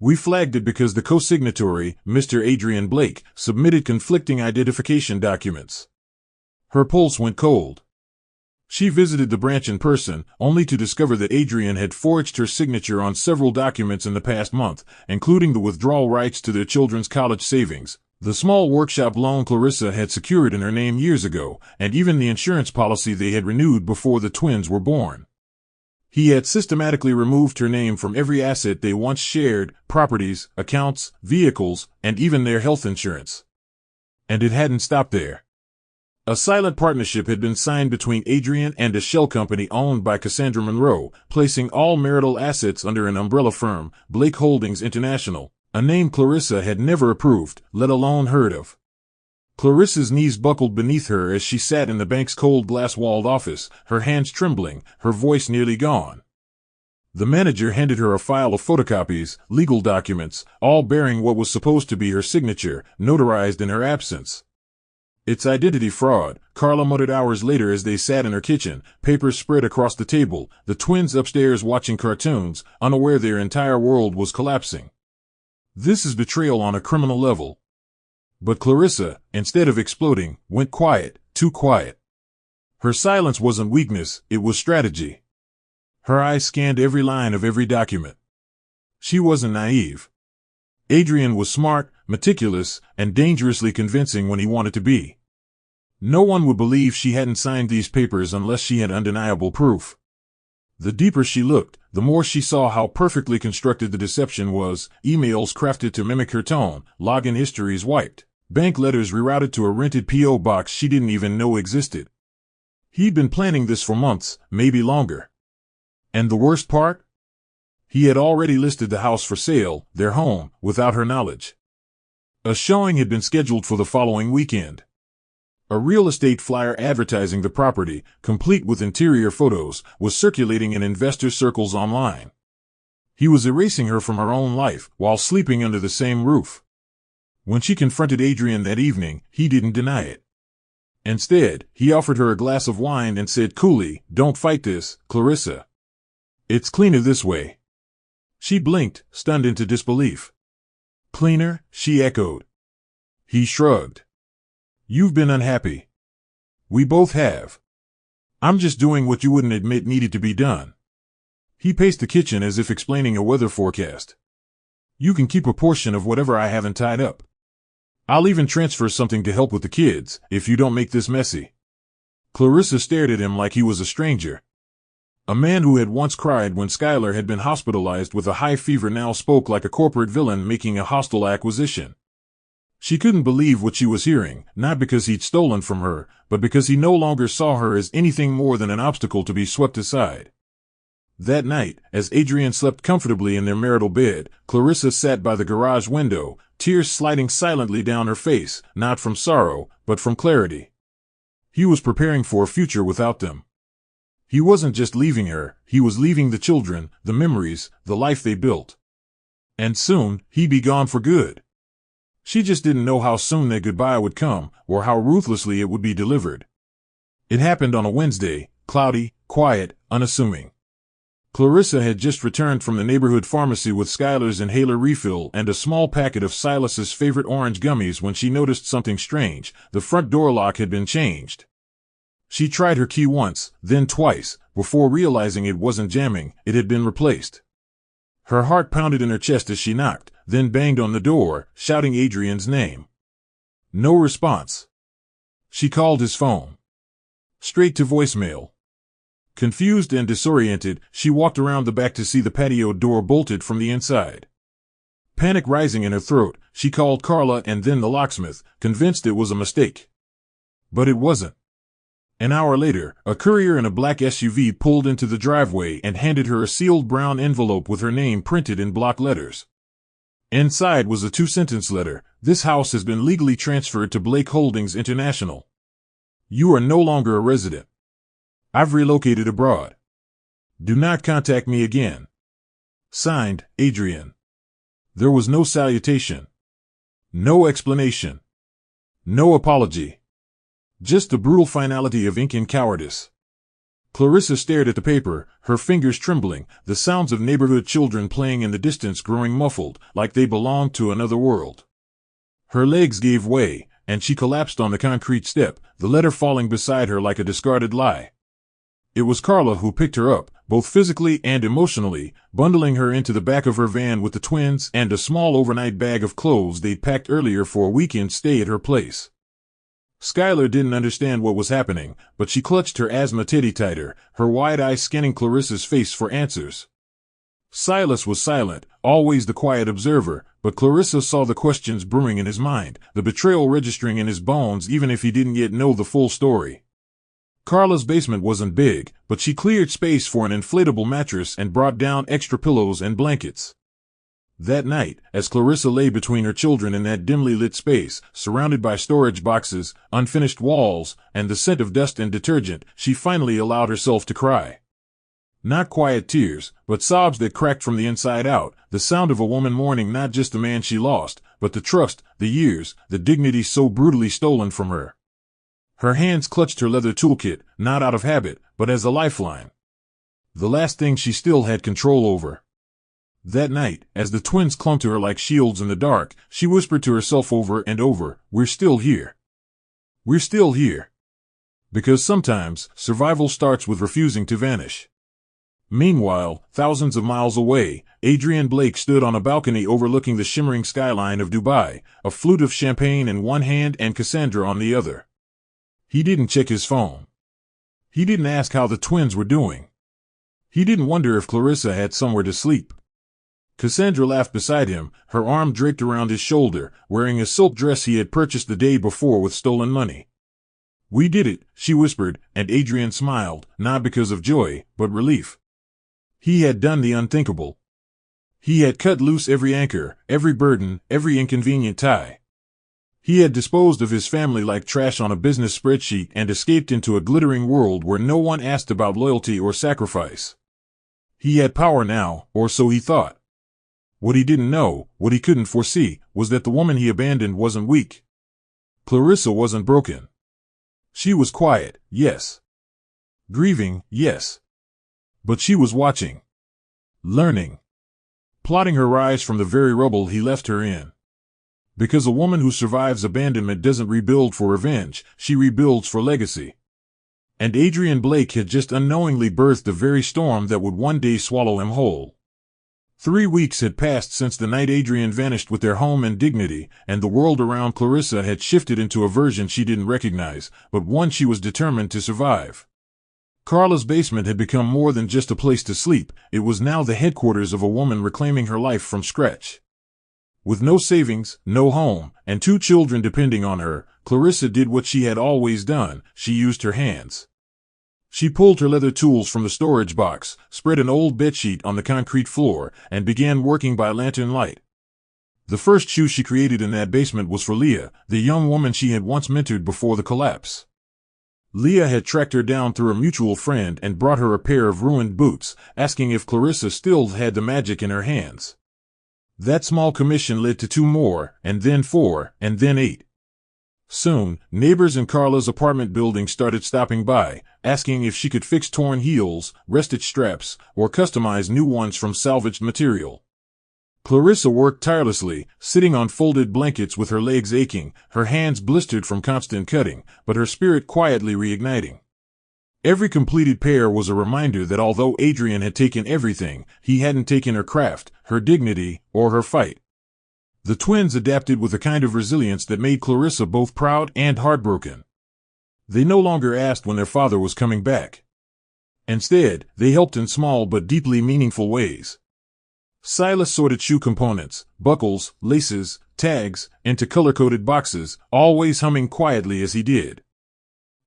Speaker 1: We flagged it because the co-signatory, Mr. Adrian Blake, submitted conflicting identification documents." Her pulse went cold. She visited the branch in person, only to discover that Adrian had forged her signature on several documents in the past month, including the withdrawal rights to their children's college savings, the small workshop loan Clarissa had secured in her name years ago, and even the insurance policy they had renewed before the twins were born. He had systematically removed her name from every asset they once shared, properties, accounts, vehicles, and even their health insurance. And it hadn't stopped there. A silent partnership had been signed between Adrian and a shell company owned by Cassandra Monroe, placing all marital assets under an umbrella firm, Blake Holdings International, a name Clarissa had never approved, let alone heard of. Clarissa's knees buckled beneath her as she sat in the bank's cold glass-walled office, her hands trembling, her voice nearly gone. The manager handed her a file of photocopies, legal documents, all bearing what was supposed to be her signature, notarized in her absence. "It's identity fraud," Carla muttered hours later as they sat in her kitchen, papers spread across the table, the twins upstairs watching cartoons, unaware their entire world was collapsing. "This is betrayal on a criminal level." But Clarissa, instead of exploding, went quiet, too quiet. Her silence wasn't weakness, it was strategy. Her eyes scanned every line of every document. She wasn't naive. Adrian was smart, meticulous, and dangerously convincing when he wanted to be. No one would believe she hadn't signed these papers unless she had undeniable proof. The deeper she looked, the more she saw how perfectly constructed the deception was, emails crafted to mimic her tone, login histories wiped, bank letters rerouted to a rented P.O. box she didn't even know existed. He'd been planning this for months, maybe longer. And the worst part? He had already listed the house for sale, their home, without her knowledge. A showing had been scheduled for the following weekend. A real estate flyer advertising the property, complete with interior photos, was circulating in investor circles online. He was erasing her from her own life, while sleeping under the same roof. When she confronted Adrian that evening, he didn't deny it. Instead, he offered her a glass of wine and said coolly, "Don't fight this, Clarissa. It's cleaner this way." She blinked, stunned into disbelief. "Cleaner?" she echoed. He shrugged. "You've been unhappy. We both have. I'm just doing what you wouldn't admit needed to be done." He paced the kitchen as if explaining a weather forecast. "You can keep a portion of whatever I haven't tied up. I'll even transfer something to help with the kids, if you don't make this messy." Clarissa stared at him like he was a stranger. A man who had once cried when Skylar had been hospitalized with a high fever now spoke like a corporate villain making a hostile acquisition. She couldn't believe what she was hearing, not because he'd stolen from her, but because he no longer saw her as anything more than an obstacle to be swept aside. That night, as Adrian slept comfortably in their marital bed, Clarissa sat by the garage window, tears sliding silently down her face, not from sorrow, but from clarity. He was preparing for a future without them. He wasn't just leaving her, he was leaving the children, the memories, the life they built. And soon, he'd be gone for good. She just didn't know how soon that goodbye would come, or how ruthlessly it would be delivered. It happened on a Wednesday, cloudy, quiet, unassuming. Clarissa had just returned from the neighborhood pharmacy with Skylar's inhaler refill and a small packet of Silas's favorite orange gummies when she noticed something strange. The front door lock had been changed. She tried her key once, then twice, before realizing it wasn't jamming, it had been replaced. Her heart pounded in her chest as she knocked, then banged on the door, shouting Adrian's name. No response. She called his phone. Straight to voicemail. Confused and disoriented, she walked around the back to see the patio door bolted from the inside. Panic rising in her throat, she called Carla and then the locksmith, convinced it was a mistake. But it wasn't. An hour later, a courier in a black SUV pulled into the driveway and handed her a sealed brown envelope with her name printed in block letters. Inside was a 2-sentence letter. "This house has been legally transferred to Blake Holdings International. You are no longer a resident. I've relocated abroad. Do not contact me again. Signed, Adrian. There was no salutation. No explanation. No apology. Just the brutal finality of ink and cowardice. Clarissa stared at the paper, her fingers trembling, the sounds of neighborhood children playing in the distance growing muffled, like they belonged to another world. Her legs gave way, and she collapsed on the concrete step, the letter falling beside her like a discarded lie. It was Carla who picked her up, both physically and emotionally, bundling her into the back of her van with the twins and a small overnight bag of clothes they'd packed earlier for a weekend stay at her place. Skylar didn't understand what was happening, but she clutched her asthma teddy tighter, her wide eyes scanning Clarissa's face for answers. Silas was silent, always the quiet observer, but Clarissa saw the questions brewing in his mind, the betrayal registering in his bones even if he didn't yet know the full story. Carla's basement wasn't big, but she cleared space for an inflatable mattress and brought down extra pillows and blankets. That night, as Clarissa lay between her children in that dimly lit space, surrounded by storage boxes, unfinished walls, and the scent of dust and detergent, she finally allowed herself to cry. Not quiet tears, but sobs that cracked from the inside out, the sound of a woman mourning not just the man she lost, but the trust, the years, the dignity so brutally stolen from her. Her hands clutched her leather toolkit, not out of habit, but as a lifeline. The last thing she still had control over. That night, as the twins clung to her like shields in the dark, she whispered to herself over and over, "We're still here. We're still here." Because sometimes, survival starts with refusing to vanish. Meanwhile, thousands of miles away, Adrian Blake stood on a balcony overlooking the shimmering skyline of Dubai, a flute of champagne in one hand and Cassandra on the other. He didn't check his phone. He didn't ask how the twins were doing. He didn't wonder if Clarissa had somewhere to sleep. Cassandra laughed beside him, her arm draped around his shoulder, wearing a silk dress he had purchased the day before with stolen money. "We did it," she whispered, and Adrian smiled, not because of joy, but relief. He had done the unthinkable. He had cut loose every anchor, every burden, every inconvenient tie. He had disposed of his family like trash on a business spreadsheet and escaped into a glittering world where no one asked about loyalty or sacrifice. He had power now, or so he thought. What he didn't know, what he couldn't foresee, was that the woman he abandoned wasn't weak. Clarissa wasn't broken. She was quiet, yes. Grieving, yes. But she was watching. Learning. Plotting her rise from the very rubble he left her in. Because a woman who survives abandonment doesn't rebuild for revenge, she rebuilds for legacy. And Adrian Blake had just unknowingly birthed the very storm that would one day swallow him whole. 3 weeks had passed since the night Adrian vanished with their home and dignity, and the world around Clarissa had shifted into a version she didn't recognize, but one she was determined to survive. Carla's basement had become more than just a place to sleep, it was now the headquarters of a woman reclaiming her life from scratch. With no savings, no home, and 2 children depending on her, Clarissa did what she had always done, she used her hands. She pulled her leather tools from the storage box, spread an old bedsheet on the concrete floor, and began working by lantern light. The first shoe she created in that basement was for Leah, the young woman she had once mentored before the collapse. Leah had tracked her down through a mutual friend and brought her a pair of ruined boots, asking if Clarissa still had the magic in her hands. That small commission led to 2 more, and then 4, and then 8. Soon, neighbors in Carla's apartment building started stopping by, asking if she could fix torn heels, rested straps, or customize new ones from salvaged material. Clarissa worked tirelessly, sitting on folded blankets with her legs aching, her hands blistered from constant cutting, but her spirit quietly reigniting. Every completed pair was a reminder that although Adrian had taken everything, he hadn't taken her craft, her dignity, or her fight. The twins adapted with a kind of resilience that made Clarissa both proud and heartbroken. They no longer asked when their father was coming back. Instead, they helped in small but deeply meaningful ways. Silas sorted shoe components, buckles, laces, tags, into color-coded boxes, always humming quietly as he did.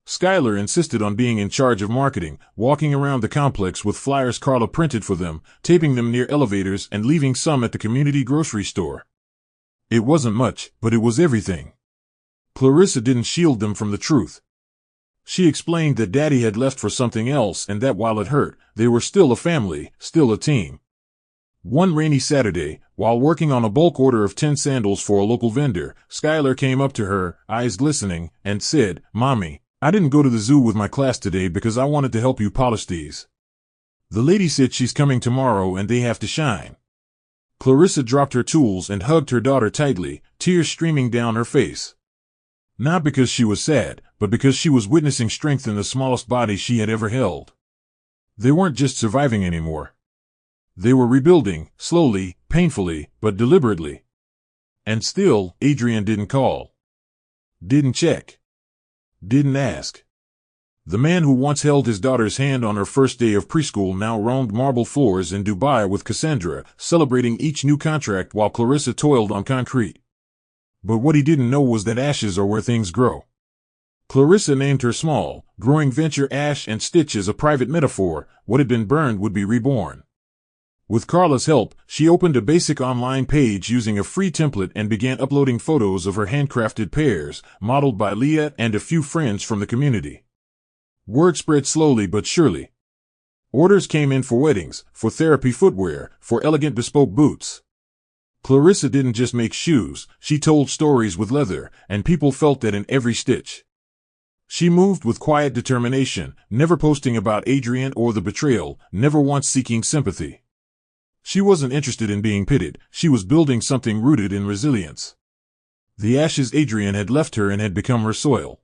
Speaker 1: Skylar insisted on being in charge of marketing, walking around the complex with flyers Carla printed for them, taping them near elevators and leaving some at the community grocery store. It wasn't much, but it was everything. Clarissa didn't shield them from the truth. She explained that Daddy had left for something else and that while it hurt, they were still a family, still a team. One rainy Saturday, while working on a bulk order of 10 sandals for a local vendor, Skylar came up to her, eyes glistening, and said, "Mommy, I didn't go to the zoo with my class today because I wanted to help you polish these. The lady said she's coming tomorrow and they have to shine." Clarissa dropped her tools and hugged her daughter tightly, tears streaming down her face. Not because she was sad, but because she was witnessing strength in the smallest body she had ever held. They weren't just surviving anymore. They were rebuilding, slowly, painfully, but deliberately. And still, Adrian didn't call. Didn't check. Didn't ask. The man who once held his daughter's hand on her first day of preschool now roamed marble floors in Dubai with Cassandra, celebrating each new contract while Clarissa toiled on concrete. But what he didn't know was that ashes are where things grow. Clarissa named her small, growing venture Ash and Stitch as a private metaphor. What had been burned would be reborn. With Carla's help, she opened a basic online page using a free template and began uploading photos of her handcrafted pairs, modeled by Leah and a few friends from the community. Word spread slowly but surely. Orders came in for weddings, for therapy footwear, for elegant bespoke boots. Clarissa didn't just make shoes, she told stories with leather, and people felt that in every stitch. She moved with quiet determination, never posting about Adrian or the betrayal, never once seeking sympathy. She wasn't interested in being pitied, she was building something rooted in resilience. The ashes Adrian had left her and had become her soil.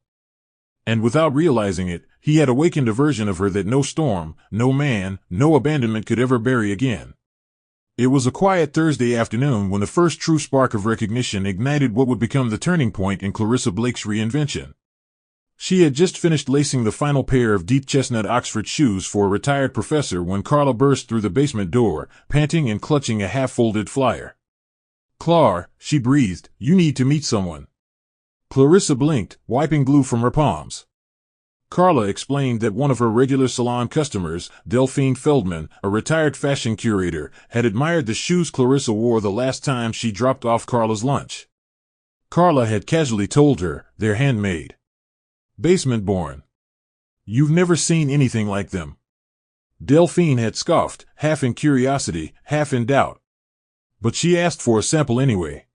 Speaker 1: And without realizing it, he had awakened a version of her that no storm, no man, no abandonment could ever bury again. It was a quiet Thursday afternoon when the first true spark of recognition ignited what would become the turning point in Clarissa Blake's reinvention. She had just finished lacing the final pair of deep chestnut Oxford shoes for a retired professor when Carla burst through the basement door, panting and clutching a half-folded flyer. "Clar," she breathed, "you need to meet someone." Clarissa blinked, wiping glue from her palms. Carla explained that one of her regular salon customers, Delphine Feldman, a retired fashion curator, had admired the shoes Clarissa wore the last time she dropped off Carla's lunch. Carla had casually told her, "They're handmade. Basement-born. You've never seen anything like them." Delphine had scoffed, half in curiosity, half in doubt. But she asked for a sample anyway.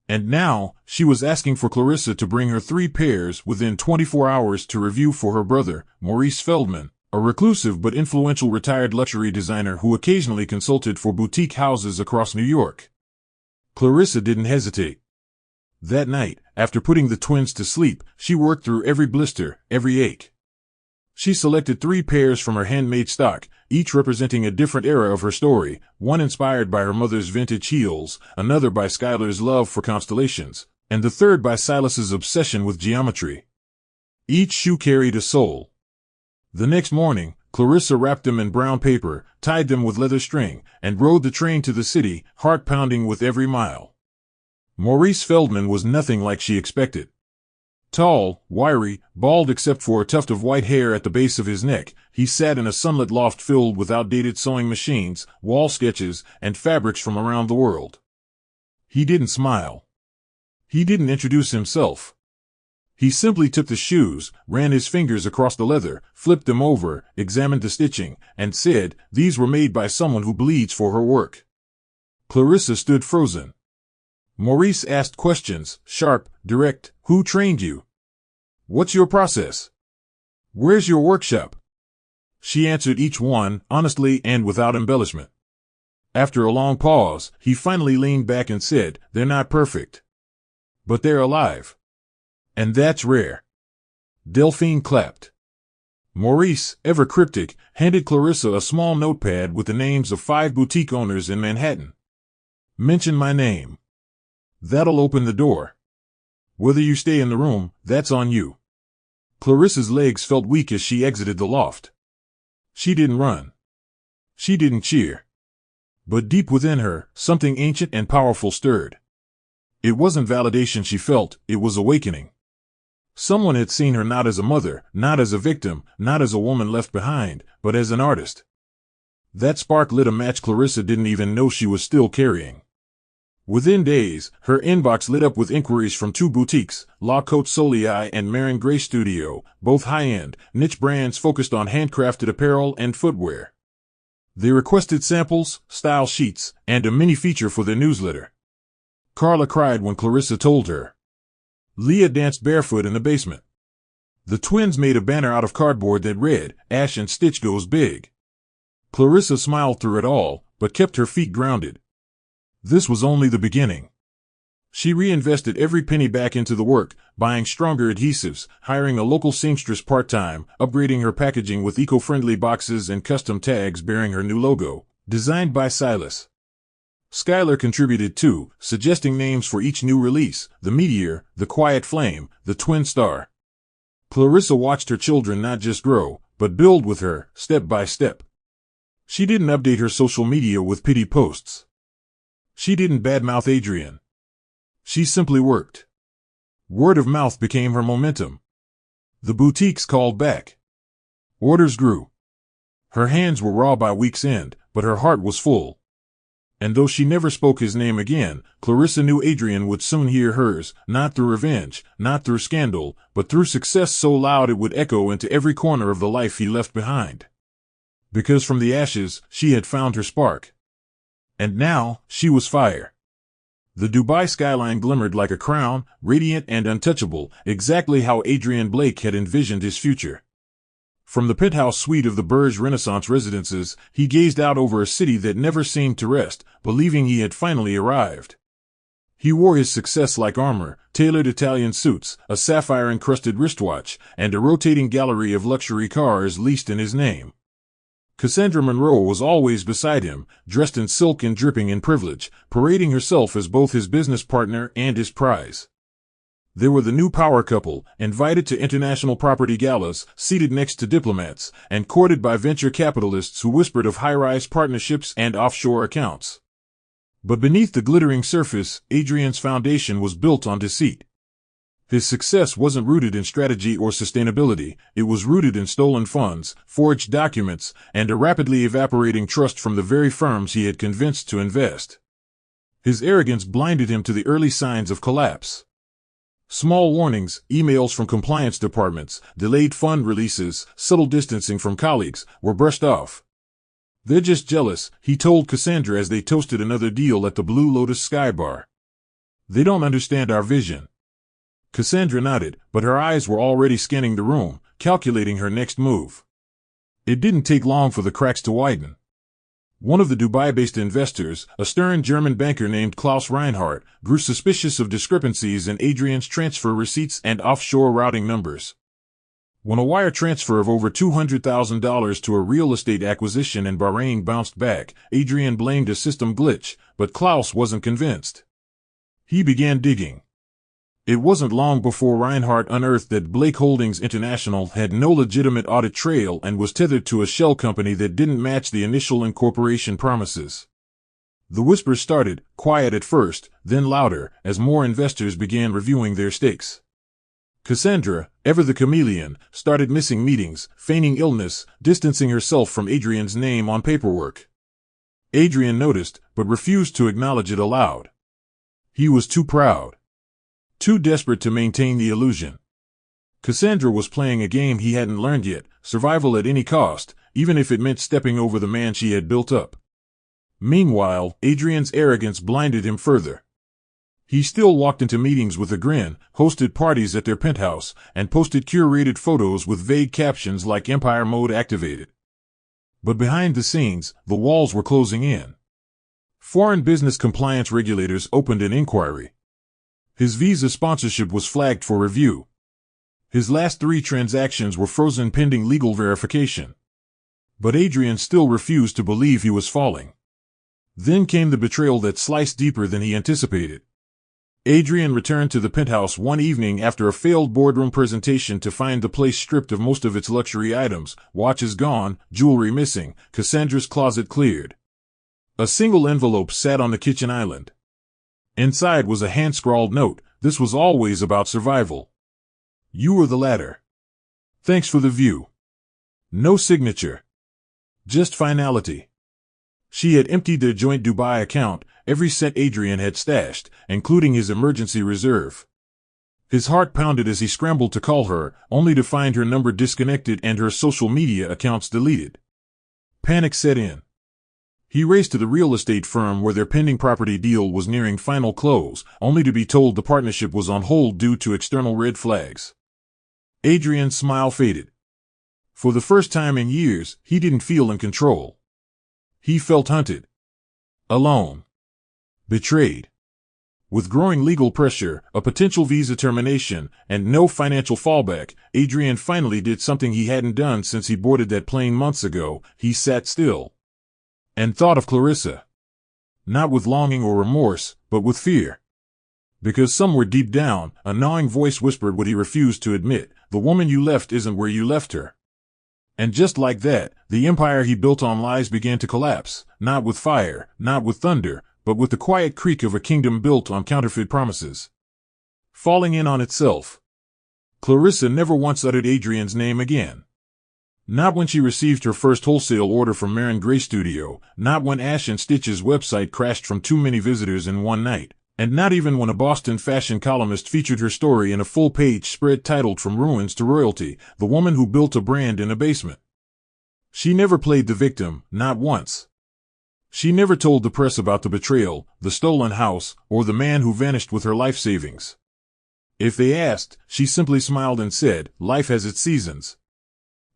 Speaker 1: And now, she was asking for Clarissa to bring her 3 pairs within 24 hours to review for her brother, Maurice Feldman, a reclusive but influential retired luxury designer who occasionally consulted for boutique houses across New York. Clarissa didn't hesitate. That night, after putting the twins to sleep, she worked through every blister, every ache. She selected 3 pairs from her handmade stock, each representing a different era of her story, one inspired by her mother's vintage heels, another by Skylar's love for constellations, and the third by Silas's obsession with geometry. Each shoe carried a soul. The next morning, Clarissa wrapped them in brown paper, tied them with leather string, and rode the train to the city, heart pounding with every mile. Maurice Feldman was nothing like she expected. Tall, wiry, bald except for a tuft of white hair at the base of his neck, he sat in a sunlit loft filled with outdated sewing machines, wall sketches, and fabrics from around the world. He didn't smile. He didn't introduce himself. He simply took the shoes, ran his fingers across the leather, flipped them over, examined the stitching, and said, "These were made by someone who bleeds for her work." Clarissa stood frozen. Maurice asked questions, sharp, direct. "Who trained you? What's your process? Where's your workshop?" She answered each one, honestly and without embellishment. After a long pause, he finally leaned back and said, "They're not perfect. But they're alive. And that's rare." Delphine clapped. Maurice, ever cryptic, handed Clarissa a small notepad with the names of 5 boutique owners in Manhattan. "Mention my name. That'll open the door. Whether you stay in the room, that's on you." Clarissa's legs felt weak as she exited the loft. She didn't run. She didn't cheer. But deep within her, something ancient and powerful stirred. It wasn't validation she felt, it was awakening. Someone had seen her not as a mother, not as a victim, not as a woman left behind, but as an artist. That spark lit a match Clarissa didn't even know she was still carrying. Within days, her inbox lit up with inquiries from two boutiques, La Côte Soleil and Marin Gray Studio, both high-end, niche brands focused on handcrafted apparel and footwear. They requested samples, style sheets, and a mini feature for their newsletter. Carla cried when Clarissa told her. Leah danced barefoot in the basement. The twins made a banner out of cardboard that read, "Ash and Stitch goes big." Clarissa smiled through it all, but kept her feet grounded. This was only the beginning. She reinvested every penny back into the work, buying stronger adhesives, hiring a local seamstress part-time, upgrading her packaging with eco-friendly boxes and custom tags bearing her new logo, designed by Silas. Skylar contributed too, suggesting names for each new release: the Meteor, the Quiet Flame, the Twin Star. Clarissa watched her children not just grow, but build with her, step by step. She didn't update her social media with pity posts. She didn't badmouth Adrian. She simply worked. Word of mouth became her momentum. The boutiques called back. Orders grew. Her hands were raw by week's end, but her heart was full. And though she never spoke his name again, Clarissa knew Adrian would soon hear hers, not through revenge, not through scandal, but through success so loud it would echo into every corner of the life he left behind. Because from the ashes, she had found her spark. And now, she was fire. The Dubai skyline glimmered like a crown, radiant and untouchable, exactly how Adrian Blake had envisioned his future. From the penthouse suite of the Burj Renaissance residences, he gazed out over a city that never seemed to rest, believing he had finally arrived. He wore his success like armor, tailored Italian suits, a sapphire-encrusted wristwatch, and a rotating gallery of luxury cars leased in his name. Cassandra Monroe was always beside him, dressed in silk and dripping in privilege, parading herself as both his business partner and his prize. They were the new power couple, invited to international property galas, seated next to diplomats, and courted by venture capitalists who whispered of high-rise partnerships and offshore accounts. But beneath the glittering surface, Adrian's foundation was built on deceit. His success wasn't rooted in strategy or sustainability, it was rooted in stolen funds, forged documents, and a rapidly evaporating trust from the very firms he had convinced to invest. His arrogance blinded him to the early signs of collapse. Small warnings, emails from compliance departments, delayed fund releases, subtle distancing from colleagues, were brushed off. "They're just jealous," he told Cassandra as they toasted another deal at the Blue Lotus Sky Bar. "They don't understand our vision." Cassandra nodded, but her eyes were already scanning the room, calculating her next move. It didn't take long for the cracks to widen. One of the Dubai-based investors, a stern German banker named Klaus Reinhardt, grew suspicious of discrepancies in Adrian's transfer receipts and offshore routing numbers. When a wire transfer of over $200,000 to a real estate acquisition in Bahrain bounced back, Adrian blamed a system glitch, but Klaus wasn't convinced. He began digging. It wasn't long before Reinhardt unearthed that Blake Holdings International had no legitimate audit trail and was tethered to a shell company that didn't match the initial incorporation promises. The whispers started, quiet at first, then louder, as more investors began reviewing their stakes. Cassandra, ever the chameleon, started missing meetings, feigning illness, distancing herself from Adrian's name on paperwork. Adrian noticed, but refused to acknowledge it aloud. He was too proud. Too desperate to maintain the illusion. Cassandra was playing a game he hadn't learned yet, survival at any cost, even if it meant stepping over the man she had built up. Meanwhile, Adrian's arrogance blinded him further. He still walked into meetings with a grin, hosted parties at their penthouse, and posted curated photos with vague captions like Empire Mode activated. But behind the scenes, the walls were closing in. Foreign business compliance regulators opened an inquiry. His visa sponsorship was flagged for review. His last 3 transactions were frozen pending legal verification. But Adrian still refused to believe he was falling. Then came the betrayal that sliced deeper than he anticipated. Adrian returned to the penthouse one evening after a failed boardroom presentation to find the place stripped of most of its luxury items, watches gone, jewelry missing, Cassandra's closet cleared. A single envelope sat on the kitchen island. Inside was a hand-scrawled note. This was always about survival. You were the latter. Thanks for the view. No signature. Just finality. She had emptied their joint Dubai account, every cent Adrian had stashed, including his emergency reserve. His heart pounded as he scrambled to call her, only to find her number disconnected and her social media accounts deleted. Panic set in. He raced to the real estate firm where their pending property deal was nearing final close, only to be told the partnership was on hold due to external red flags. Adrian's smile faded. For the first time in years, he didn't feel in control. He felt hunted. Alone. Betrayed. With growing legal pressure, a potential visa termination, and no financial fallback, Adrian finally did something he hadn't done since he boarded that plane months ago. He sat still. And thought of Clarissa. Not with longing or remorse, but with fear. Because somewhere deep down, a gnawing voice whispered what he refused to admit: the woman you left isn't where you left her. And just like that, the empire he built on lies began to collapse, not with fire, not with thunder, but with the quiet creak of a kingdom built on counterfeit promises. Falling in on itself. Clarissa never once uttered Adrian's name again. Not when she received her first wholesale order from Marin Gray Studio, not when Ash and Stitch's website crashed from too many visitors in one night, and not even when a Boston fashion columnist featured her story in a full-page spread titled From Ruins to Royalty, the woman who built a brand in a basement. She never played the victim, not once. She never told the press about the betrayal, the stolen house, or the man who vanished with her life savings. If they asked, she simply smiled and said, "Life has its seasons.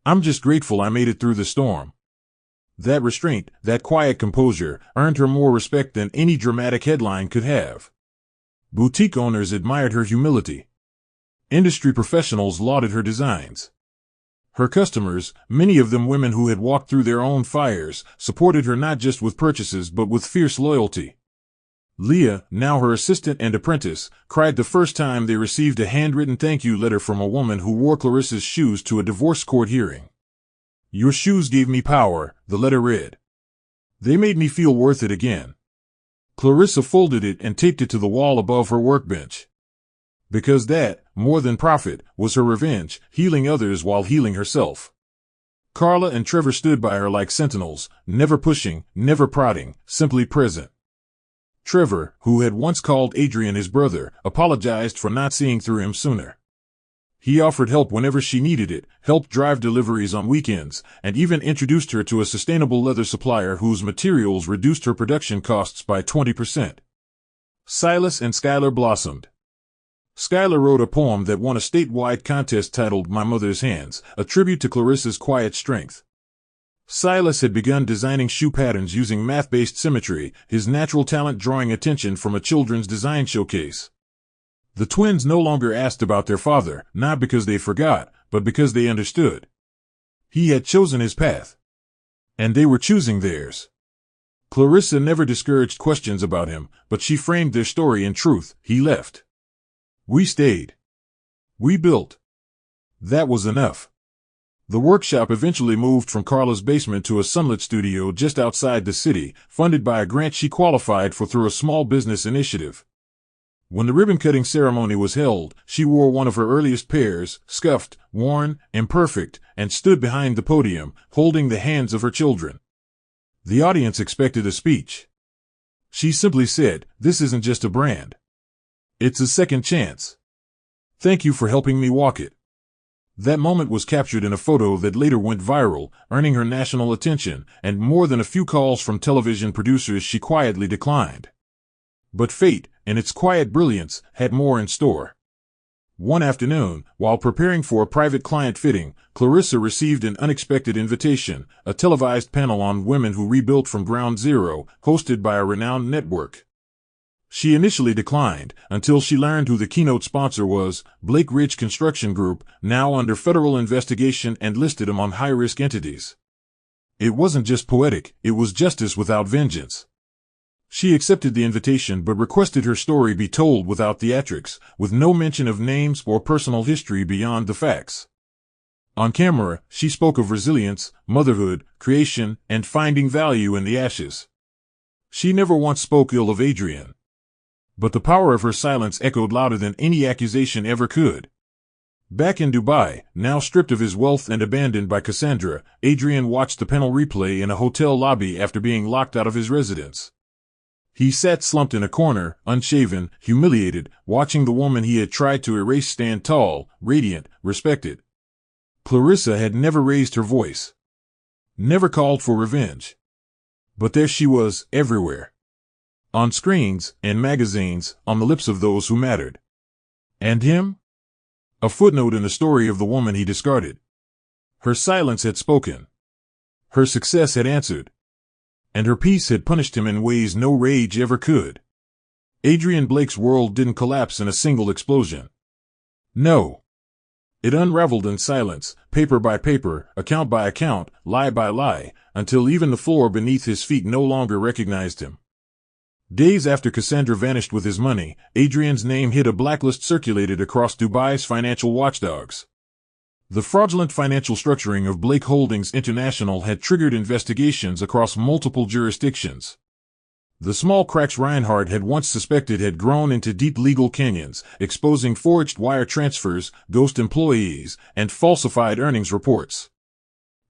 Speaker 1: I'm just grateful I made it through the storm." That restraint, that quiet composure, earned her more respect than any dramatic headline could have. Boutique owners admired her humility. Industry professionals lauded her designs. Her customers, many of them women who had walked through their own fires, supported her not just with purchases but with fierce loyalty. Leah, now her assistant and apprentice, cried the first time they received a handwritten thank you letter from a woman who wore Clarissa's shoes to a divorce court hearing. "Your shoes gave me power," the letter read. "They made me feel worth it again." Clarissa folded it and taped it to the wall above her workbench. Because that, more than profit, was her revenge, healing others while healing herself. Carla and Trevor stood by her like sentinels, never pushing, never prodding, simply present. Trevor, who had once called Adrian his brother, apologized for not seeing through him sooner. He offered help whenever she needed it, helped drive deliveries on weekends, and even introduced her to a sustainable leather supplier whose materials reduced her production costs by 20%. Silas and Skylar blossomed. Skylar wrote a poem that won a statewide contest titled My Mother's Hands, a tribute to Clarissa's quiet strength. Silas had begun designing shoe patterns using math-based symmetry, his natural talent drawing attention from a children's design showcase. The twins no longer asked about their father, not because they forgot, but because they understood. He had chosen his path. And they were choosing theirs. Clarissa never discouraged questions about him, but she framed their story in truth: he left. We stayed. We built. That was enough. The workshop eventually moved from Carla's basement to a sunlit studio just outside the city, funded by a grant she qualified for through a small business initiative. When the ribbon-cutting ceremony was held, she wore one of her earliest pairs, scuffed, worn, imperfect, and stood behind the podium, holding the hands of her children. The audience expected a speech. She simply said, "This isn't just a brand. It's a second chance. Thank you for helping me walk it." That moment was captured in a photo that later went viral, earning her national attention, and more than a few calls from television producers she quietly declined. But fate, in its quiet brilliance, had more in store. One afternoon, while preparing for a private client fitting, Clarissa received an unexpected invitation, a televised panel on women who rebuilt from ground zero, hosted by a renowned network. She initially declined, until she learned who the keynote sponsor was, Blake Ridge Construction Group, now under federal investigation and listed among high-risk entities. It wasn't just poetic, it was justice without vengeance. She accepted the invitation but requested her story be told without theatrics, with no mention of names or personal history beyond the facts. On camera, she spoke of resilience, motherhood, creation, and finding value in the ashes. She never once spoke ill of Adrian. But the power of her silence echoed louder than any accusation ever could. Back in Dubai, now stripped of his wealth and abandoned by Cassandra, Adrian watched the panel replay in a hotel lobby after being locked out of his residence. He sat slumped in a corner, unshaven, humiliated, watching the woman he had tried to erase stand tall, radiant, respected. Clarissa had never raised her voice, never called for revenge. But there she was, everywhere. On screens and magazines, on the lips of those who mattered. And him? A footnote in the story of the woman he discarded. Her silence had spoken. Her success had answered. And her peace had punished him in ways no rage ever could. Adrian Blake's world didn't collapse in a single explosion. No. It unraveled in silence, paper by paper, account by account, lie by lie, until even the floor beneath his feet no longer recognized him. Days after Cassandra vanished with his money, Adrian's name hit a blacklist circulated across Dubai's financial watchdogs. The fraudulent financial structuring of Blake Holdings International had triggered investigations across multiple jurisdictions. The small cracks Reinhardt had once suspected had grown into deep legal canyons, exposing forged wire transfers, ghost employees, and falsified earnings reports.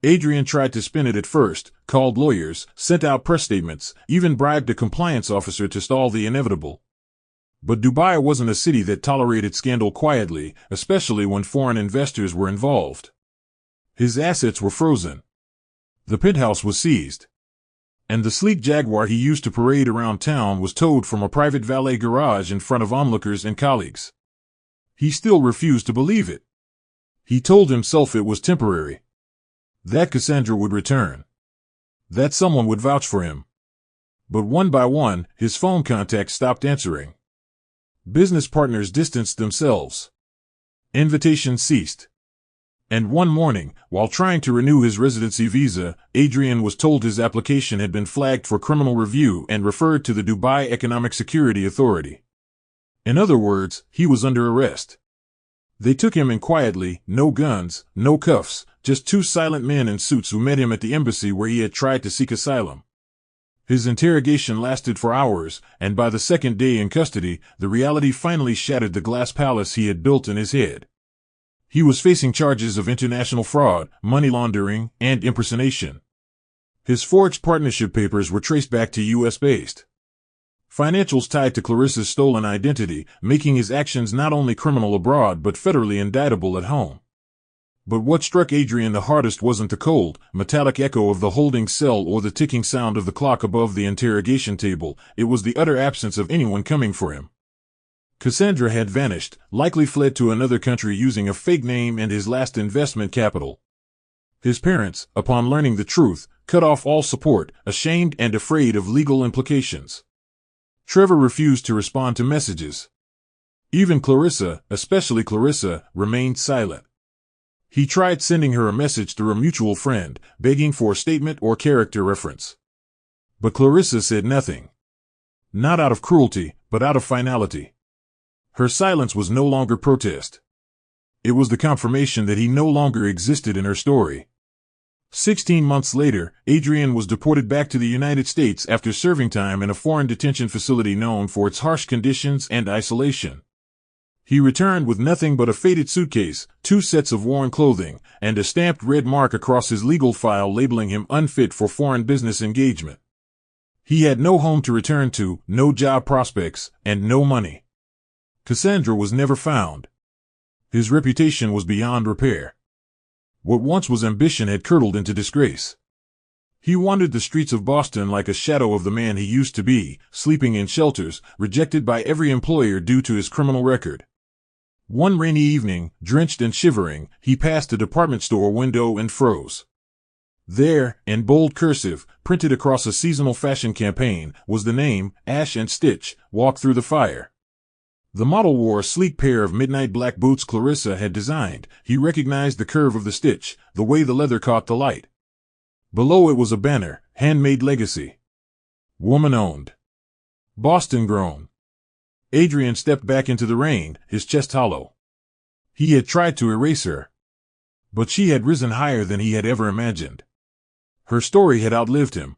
Speaker 1: Adrian tried to spin it at first, called lawyers, sent out press statements, even bribed a compliance officer to stall the inevitable. But Dubai wasn't a city that tolerated scandal quietly, especially when foreign investors were involved. His assets were frozen. The penthouse was seized. And the sleek Jaguar he used to parade around town was towed from a private valet garage in front of onlookers and colleagues. He still refused to believe it. He told himself it was temporary. That Cassandra would return. That someone would vouch for him. But one by one, his phone contacts stopped answering. Business partners distanced themselves. Invitations ceased. And one morning, while trying to renew his residency visa, Adrian was told his application had been flagged for criminal review and referred to the Dubai Economic Security Authority. In other words, he was under arrest. They took him in quietly, no guns, no cuffs, just two silent men in suits who met him at the embassy where he had tried to seek asylum. His interrogation lasted for hours, and by the second day in custody, the reality finally shattered the glass palace he had built in his head. He was facing charges of international fraud, money laundering, and impersonation. His forged partnership papers were traced back to US-based financials tied to Clarissa's stolen identity, making his actions not only criminal abroad but federally indictable at home. But what struck Adrian the hardest wasn't the cold, metallic echo of the holding cell or the ticking sound of the clock above the interrogation table. It was the utter absence of anyone coming for him. Cassandra had vanished, likely fled to another country using a fake name and his last investment capital. His parents, upon learning the truth, cut off all support, ashamed and afraid of legal implications. Trevor refused to respond to messages. Even Clarissa, especially Clarissa, remained silent. He tried sending her a message through a mutual friend, begging for a statement or character reference. But Clarissa said nothing. Not out of cruelty, but out of finality. Her silence was no longer protest. It was the confirmation that he no longer existed in her story. 16 months later, Adrian was deported back to the United States after serving time in a foreign detention facility known for its harsh conditions and isolation. He returned with nothing but a faded suitcase, 2 sets of worn clothing, and a stamped red mark across his legal file labeling him unfit for foreign business engagement. He had no home to return to, no job prospects, and no money. Cassandra was never found. His reputation was beyond repair. What once was ambition had curdled into disgrace. He wandered the streets of Boston like a shadow of the man he used to be, sleeping in shelters, rejected by every employer due to his criminal record. One rainy evening, drenched and shivering, he passed a department store window and froze. There, in bold cursive, printed across a seasonal fashion campaign, was the name, Ash and Stitch, Walk Through the Fire. The model wore a sleek pair of midnight black boots Clarissa had designed. He recognized the curve of the stitch, the way the leather caught the light. Below it was a banner, Handmade Legacy. Woman-owned. Boston-grown. Adrian stepped back into the rain, his chest hollow. He had tried to erase her. But she had risen higher than he had ever imagined. Her story had outlived him.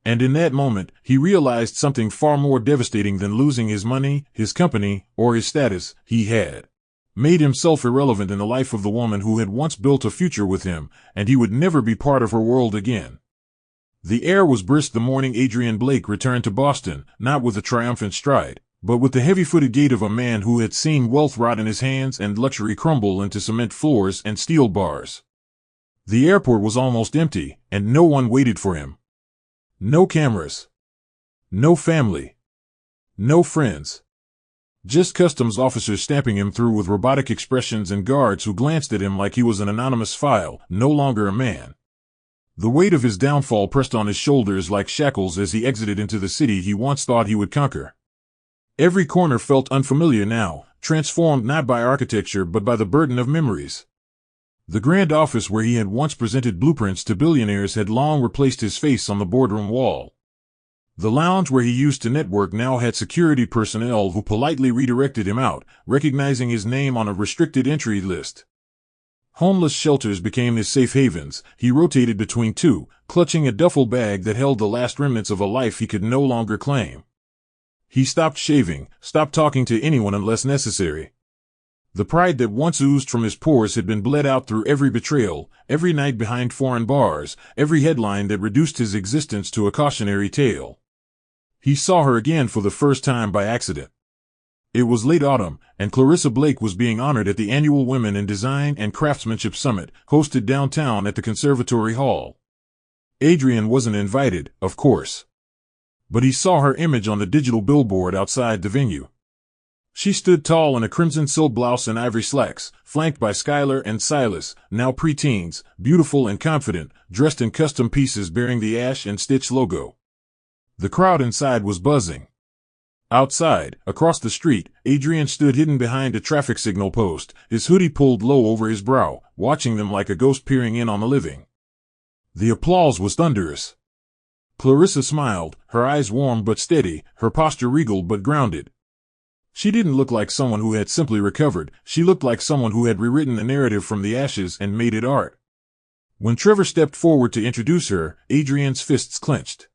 Speaker 1: And in that moment, he realized something far more devastating than losing his money, his company, or his status. He had made himself irrelevant in the life of the woman who had once built a future with him, and he would never be part of her world again. The air was brisk the morning Adrian Blake returned to Boston, not with a triumphant stride, but with the heavy-footed gait of a man who had seen wealth rot in his hands and luxury crumble into cement floors and steel bars. The airport was almost empty, and no one waited for him. No cameras. No family. No friends. Just customs officers stamping him through with robotic expressions and guards who glanced at him like he was an anonymous file, no longer a man. The weight of his downfall pressed on his shoulders like shackles as he exited into the city he once thought he would conquer. Every corner felt unfamiliar now, transformed not by architecture but by the burden of memories. The grand office where he had once presented blueprints to billionaires had long replaced his face on the boardroom wall. The lounge where he used to network now had security personnel who politely redirected him out, recognizing his name on a restricted entry list. Homeless shelters became his safe havens. He rotated between two, clutching a duffel bag that held the last remnants of a life he could no longer claim. He stopped shaving, stopped talking to anyone unless necessary. The pride that once oozed from his pores had been bled out through every betrayal, every night behind foreign bars, every headline that reduced his existence to a cautionary tale. He saw her again for the first time by accident. It was late autumn, and Clarissa Blake was being honored at the annual Women in Design and Craftsmanship Summit, hosted downtown at the Conservatory Hall. Adrian wasn't invited, of course. But he saw her image on the digital billboard outside the venue. She stood tall in a crimson silk blouse and ivory slacks, flanked by Skylar and Silas, now preteens, beautiful and confident, dressed in custom pieces bearing the Ash and Stitch logo. The crowd inside was buzzing. Outside, across the street, Adrian stood hidden behind a traffic signal post, his hoodie pulled low over his brow, watching them like a ghost peering in on the living. The applause was thunderous. Clarissa smiled, her eyes warm but steady, her posture regal but grounded. She didn't look like someone who had simply recovered, she looked like someone who had rewritten the narrative from the ashes and made it art. When Trevor stepped forward to introduce her, Adrian's fists clenched.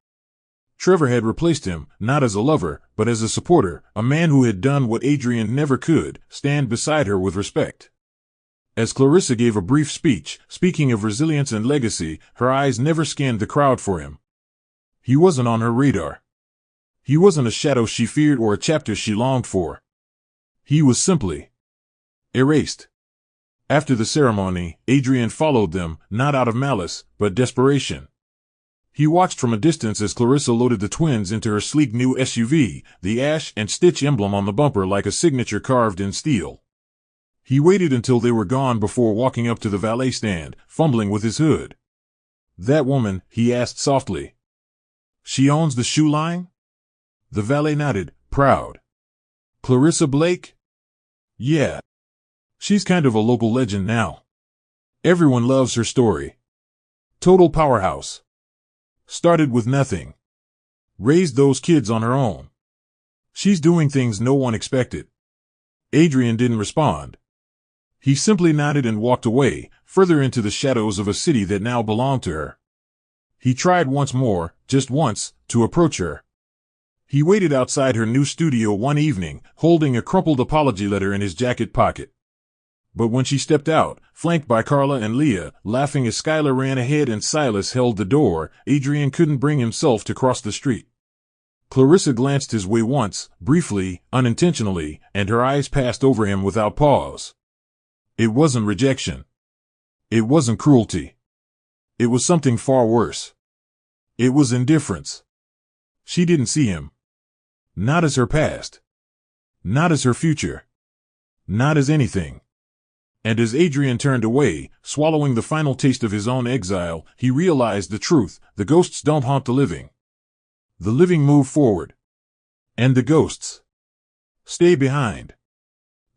Speaker 1: Trevor had replaced him, not as a lover, but as a supporter, a man who had done what Adrian never could, stand beside her with respect. As Clarissa gave a brief speech, speaking of resilience and legacy, her eyes never scanned the crowd for him. He wasn't on her radar. He wasn't a shadow she feared or a chapter she longed for. He was simply erased. After the ceremony, Adrian followed them, not out of malice, but desperation. He watched from a distance as Clarissa loaded the twins into her sleek new SUV, the Ash and Stitch emblem on the bumper like a signature carved in steel. He waited until they were gone before walking up to the valet stand, fumbling with his hood. "That woman," he asked softly. "She owns the shoe line?" The valet nodded, proud. "Clarissa Blake?" "Yeah. She's kind of a local legend now. Everyone loves her story. Total powerhouse. Started with nothing. Raised those kids on her own. She's doing things no one expected." Adrian didn't respond. He simply nodded and walked away, further into the shadows of a city that now belonged to her. He tried once more, just once, to approach her. He waited outside her new studio one evening, holding a crumpled apology letter in his jacket pocket. But when she stepped out, flanked by Carla and Leah, laughing as Skylar ran ahead and Silas held the door, Adrian couldn't bring himself to cross the street. Clarissa glanced his way once, briefly, unintentionally, and her eyes passed over him without pause. It wasn't rejection. It wasn't cruelty. It was something far worse. It was indifference. She didn't see him. Not as her past. Not as her future. Not as anything. And as Adrian turned away, swallowing the final taste of his own exile, he realized the truth: the ghosts don't haunt the living. The living move forward. And the ghosts stay behind.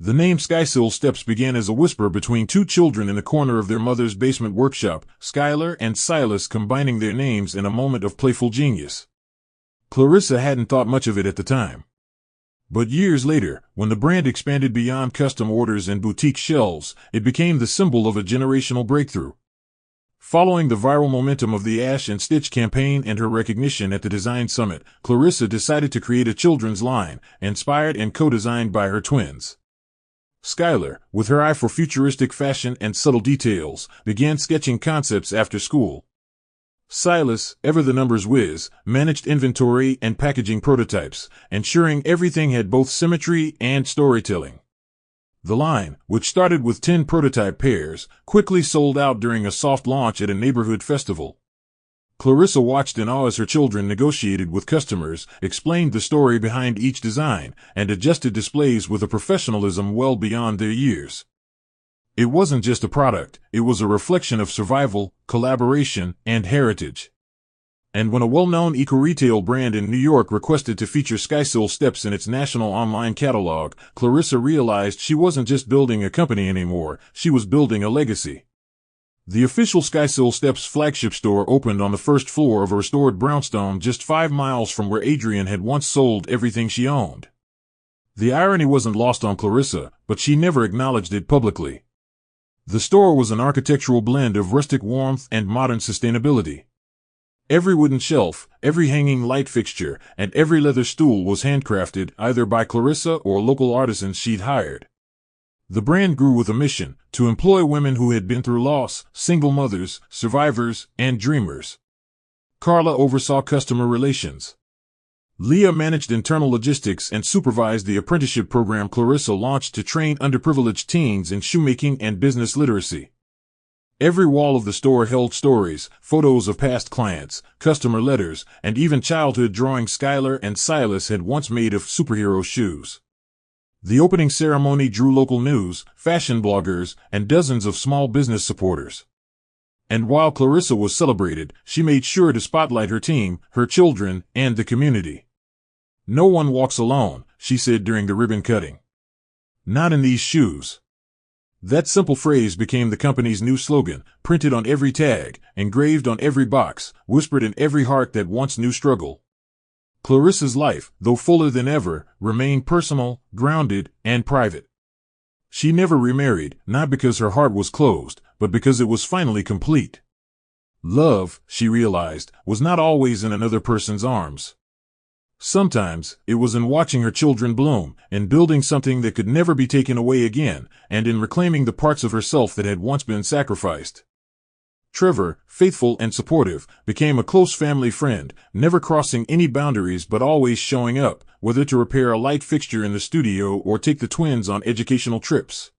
Speaker 1: The name Skysill Steps began as a whisper between two children in the corner of their mother's basement workshop, Skylar and Silas combining their names in a moment of playful genius. Clarissa hadn't thought much of it at the time. But years later, when the brand expanded beyond custom orders and boutique shelves, it became the symbol of a generational breakthrough. Following the viral momentum of the Ash and Stitch campaign and her recognition at the Design Summit, Clarissa decided to create a children's line, inspired and co-designed by her twins. Skylar, with her eye for futuristic fashion and subtle details, began sketching concepts after school. Silas, ever the numbers whiz, managed inventory and packaging prototypes, ensuring everything had both symmetry and storytelling. The line, which started with 10 prototype pairs, quickly sold out during a soft launch at a neighborhood festival. Clarissa watched in awe as her children negotiated with customers, explained the story behind each design, and adjusted displays with a professionalism well beyond their years. It wasn't just a product, it was a reflection of survival, collaboration, and heritage. And when a well-known eco-retail brand in New York requested to feature SkySill steps in its national online catalog, Clarissa realized she wasn't just building a company anymore, she was building a legacy. The official SkySill Steps flagship store opened on the first floor of a restored brownstone just 5 miles from where Adrian had once sold everything she owned. The irony wasn't lost on Clarissa, but she never acknowledged it publicly. The store was an architectural blend of rustic warmth and modern sustainability. Every wooden shelf, every hanging light fixture, and every leather stool was handcrafted either by Clarissa or local artisans she'd hired. The brand grew with a mission, to employ women who had been through loss, single mothers, survivors, and dreamers. Carla oversaw customer relations. Leah managed internal logistics and supervised the apprenticeship program Clarissa launched to train underprivileged teens in shoemaking and business literacy. Every wall of the store held stories, photos of past clients, customer letters, and even childhood drawings Skylar and Silas had once made of superhero shoes. The opening ceremony drew local news, fashion bloggers, and dozens of small business supporters. And while Clarissa was celebrated, she made sure to spotlight her team, her children, and the community. "No one walks alone," she said during the ribbon cutting. "Not in these shoes." That simple phrase became the company's new slogan, printed on every tag, engraved on every box, whispered in every heart that once knew struggle. Clarissa's life, though fuller than ever, remained personal, grounded, and private. She never remarried, not because her heart was closed, but because it was finally complete. Love, she realized, was not always in another person's arms. Sometimes, it was in watching her children bloom, in building something that could never be taken away again, and in reclaiming the parts of herself that had once been sacrificed. Trevor, faithful and supportive, became a close family friend, never crossing any boundaries but always showing up, whether to repair a light fixture in the studio or take the twins on educational trips.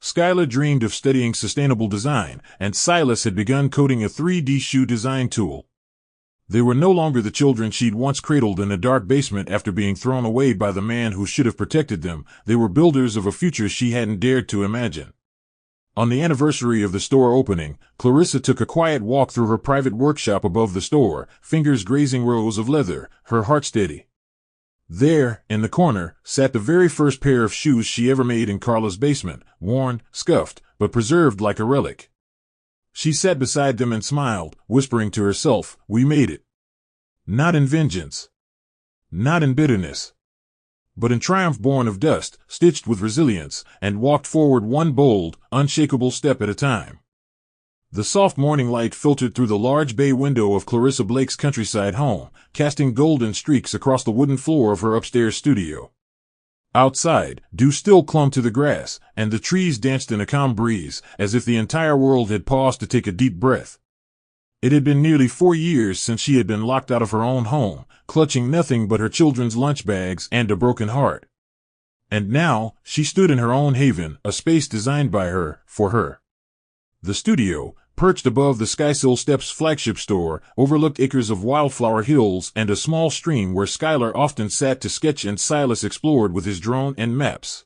Speaker 1: Skylar dreamed of studying sustainable design, and Silas had begun coding a 3D shoe design tool. They were no longer the children she'd once cradled in a dark basement after being thrown away by the man who should have protected them. They were builders of a future she hadn't dared to imagine. On the anniversary of the store opening, Clarissa took a quiet walk through her private workshop above the store, fingers grazing rows of leather, her heart steady. There, in the corner, sat the very first pair of shoes she ever made in Carla's basement, worn, scuffed, but preserved like a relic. She sat beside them and smiled, whispering to herself, "We made it. Not in vengeance. Not in bitterness. But in triumph born of dust, stitched with resilience, and walked forward one bold, unshakable step at a time." The soft morning light filtered through the large bay window of Clarissa Blake's countryside home, casting golden streaks across the wooden floor of her upstairs studio. Outside, dew still clung to the grass, and the trees danced in a calm breeze, as if the entire world had paused to take a deep breath. It had been nearly 4 years since she had been locked out of her own home, clutching nothing but her children's lunch bags and a broken heart. And now, she stood in her own haven, a space designed by her, for her. The studio, perched above the SkySill Steps flagship store, overlooked acres of wildflower hills and a small stream where Skylar often sat to sketch and Silas explored with his drone and maps.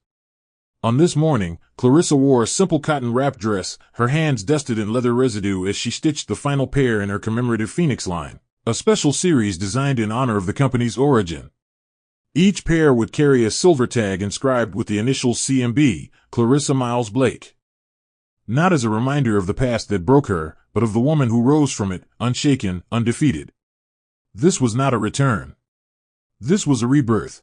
Speaker 1: On this morning, Clarissa wore a simple cotton wrap dress, her hands dusted in leather residue as she stitched the final pair in her commemorative Phoenix line, a special series designed in honor of the company's origin. Each pair would carry a silver tag inscribed with the initials CMB, Clarissa Miles Blake. Not as a reminder of the past that broke her, but of the woman who rose from it, unshaken, undefeated. This was not a return. This was a rebirth.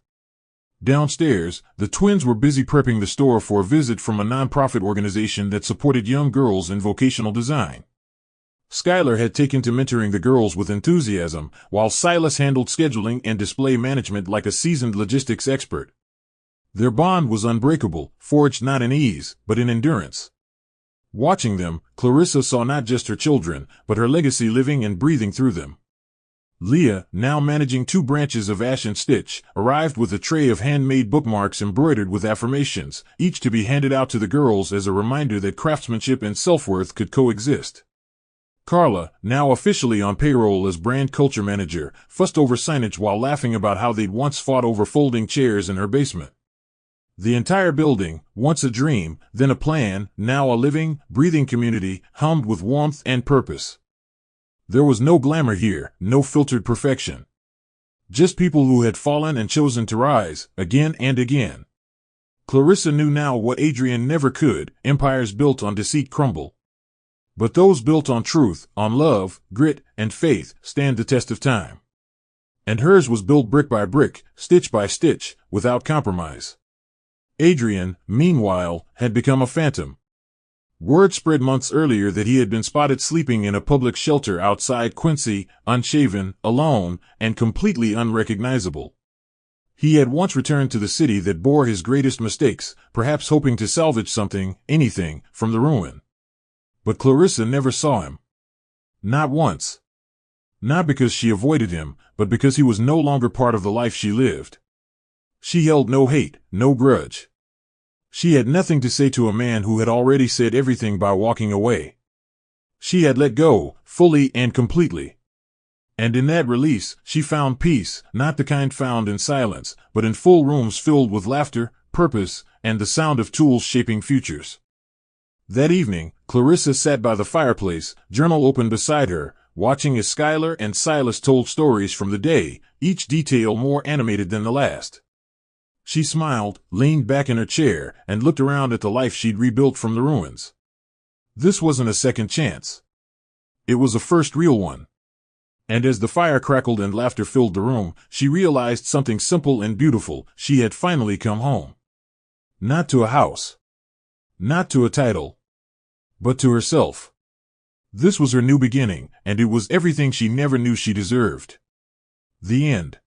Speaker 1: Downstairs, the twins were busy prepping the store for a visit from a nonprofit organization that supported young girls in vocational design. Skylar had taken to mentoring the girls with enthusiasm, while Silas handled scheduling and display management like a seasoned logistics expert. Their bond was unbreakable, forged not in ease, but in endurance. Watching them, Clarissa saw not just her children, but her legacy living and breathing through them. Leah, now managing 2 branches of Ash and Stitch, arrived with a tray of handmade bookmarks embroidered with affirmations, each to be handed out to the girls as a reminder that craftsmanship and self-worth could coexist. Carla, now officially on payroll as brand culture manager, fussed over signage while laughing about how they'd once fought over folding chairs in her basement. The entire building, once a dream, then a plan, now a living, breathing community, hummed with warmth and purpose. There was no glamour here, no filtered perfection. Just people who had fallen and chosen to rise, again and again. Clarissa knew now what Adrian never could: empires built on deceit crumble. But those built on truth, on love, grit, and faith, stand the test of time. And hers was built brick by brick, stitch by stitch, without compromise. Adrian, meanwhile, had become a phantom. Word spread months earlier that he had been spotted sleeping in a public shelter outside Quincy, unshaven, alone, and completely unrecognizable. He had once returned to the city that bore his greatest mistakes, perhaps hoping to salvage something, anything, from the ruin. But Clarissa never saw him. Not once. Not because she avoided him, but because he was no longer part of the life she lived. She held no hate, no grudge. She had nothing to say to a man who had already said everything by walking away. She had let go, fully and completely. And in that release, she found peace, not the kind found in silence, but in full rooms filled with laughter, purpose, and the sound of tools shaping futures. That evening, Clarissa sat by the fireplace, journal open beside her, watching as Skylar and Silas told stories from the day, each detail more animated than the last. She smiled, leaned back in her chair, and looked around at the life she'd rebuilt from the ruins. This wasn't a second chance. It was a first real one. And as the fire crackled and laughter filled the room, she realized something simple and beautiful: she had finally come home. Not to a house. Not to a title. But to herself. This was her new beginning, and it was everything she never knew she deserved. The end.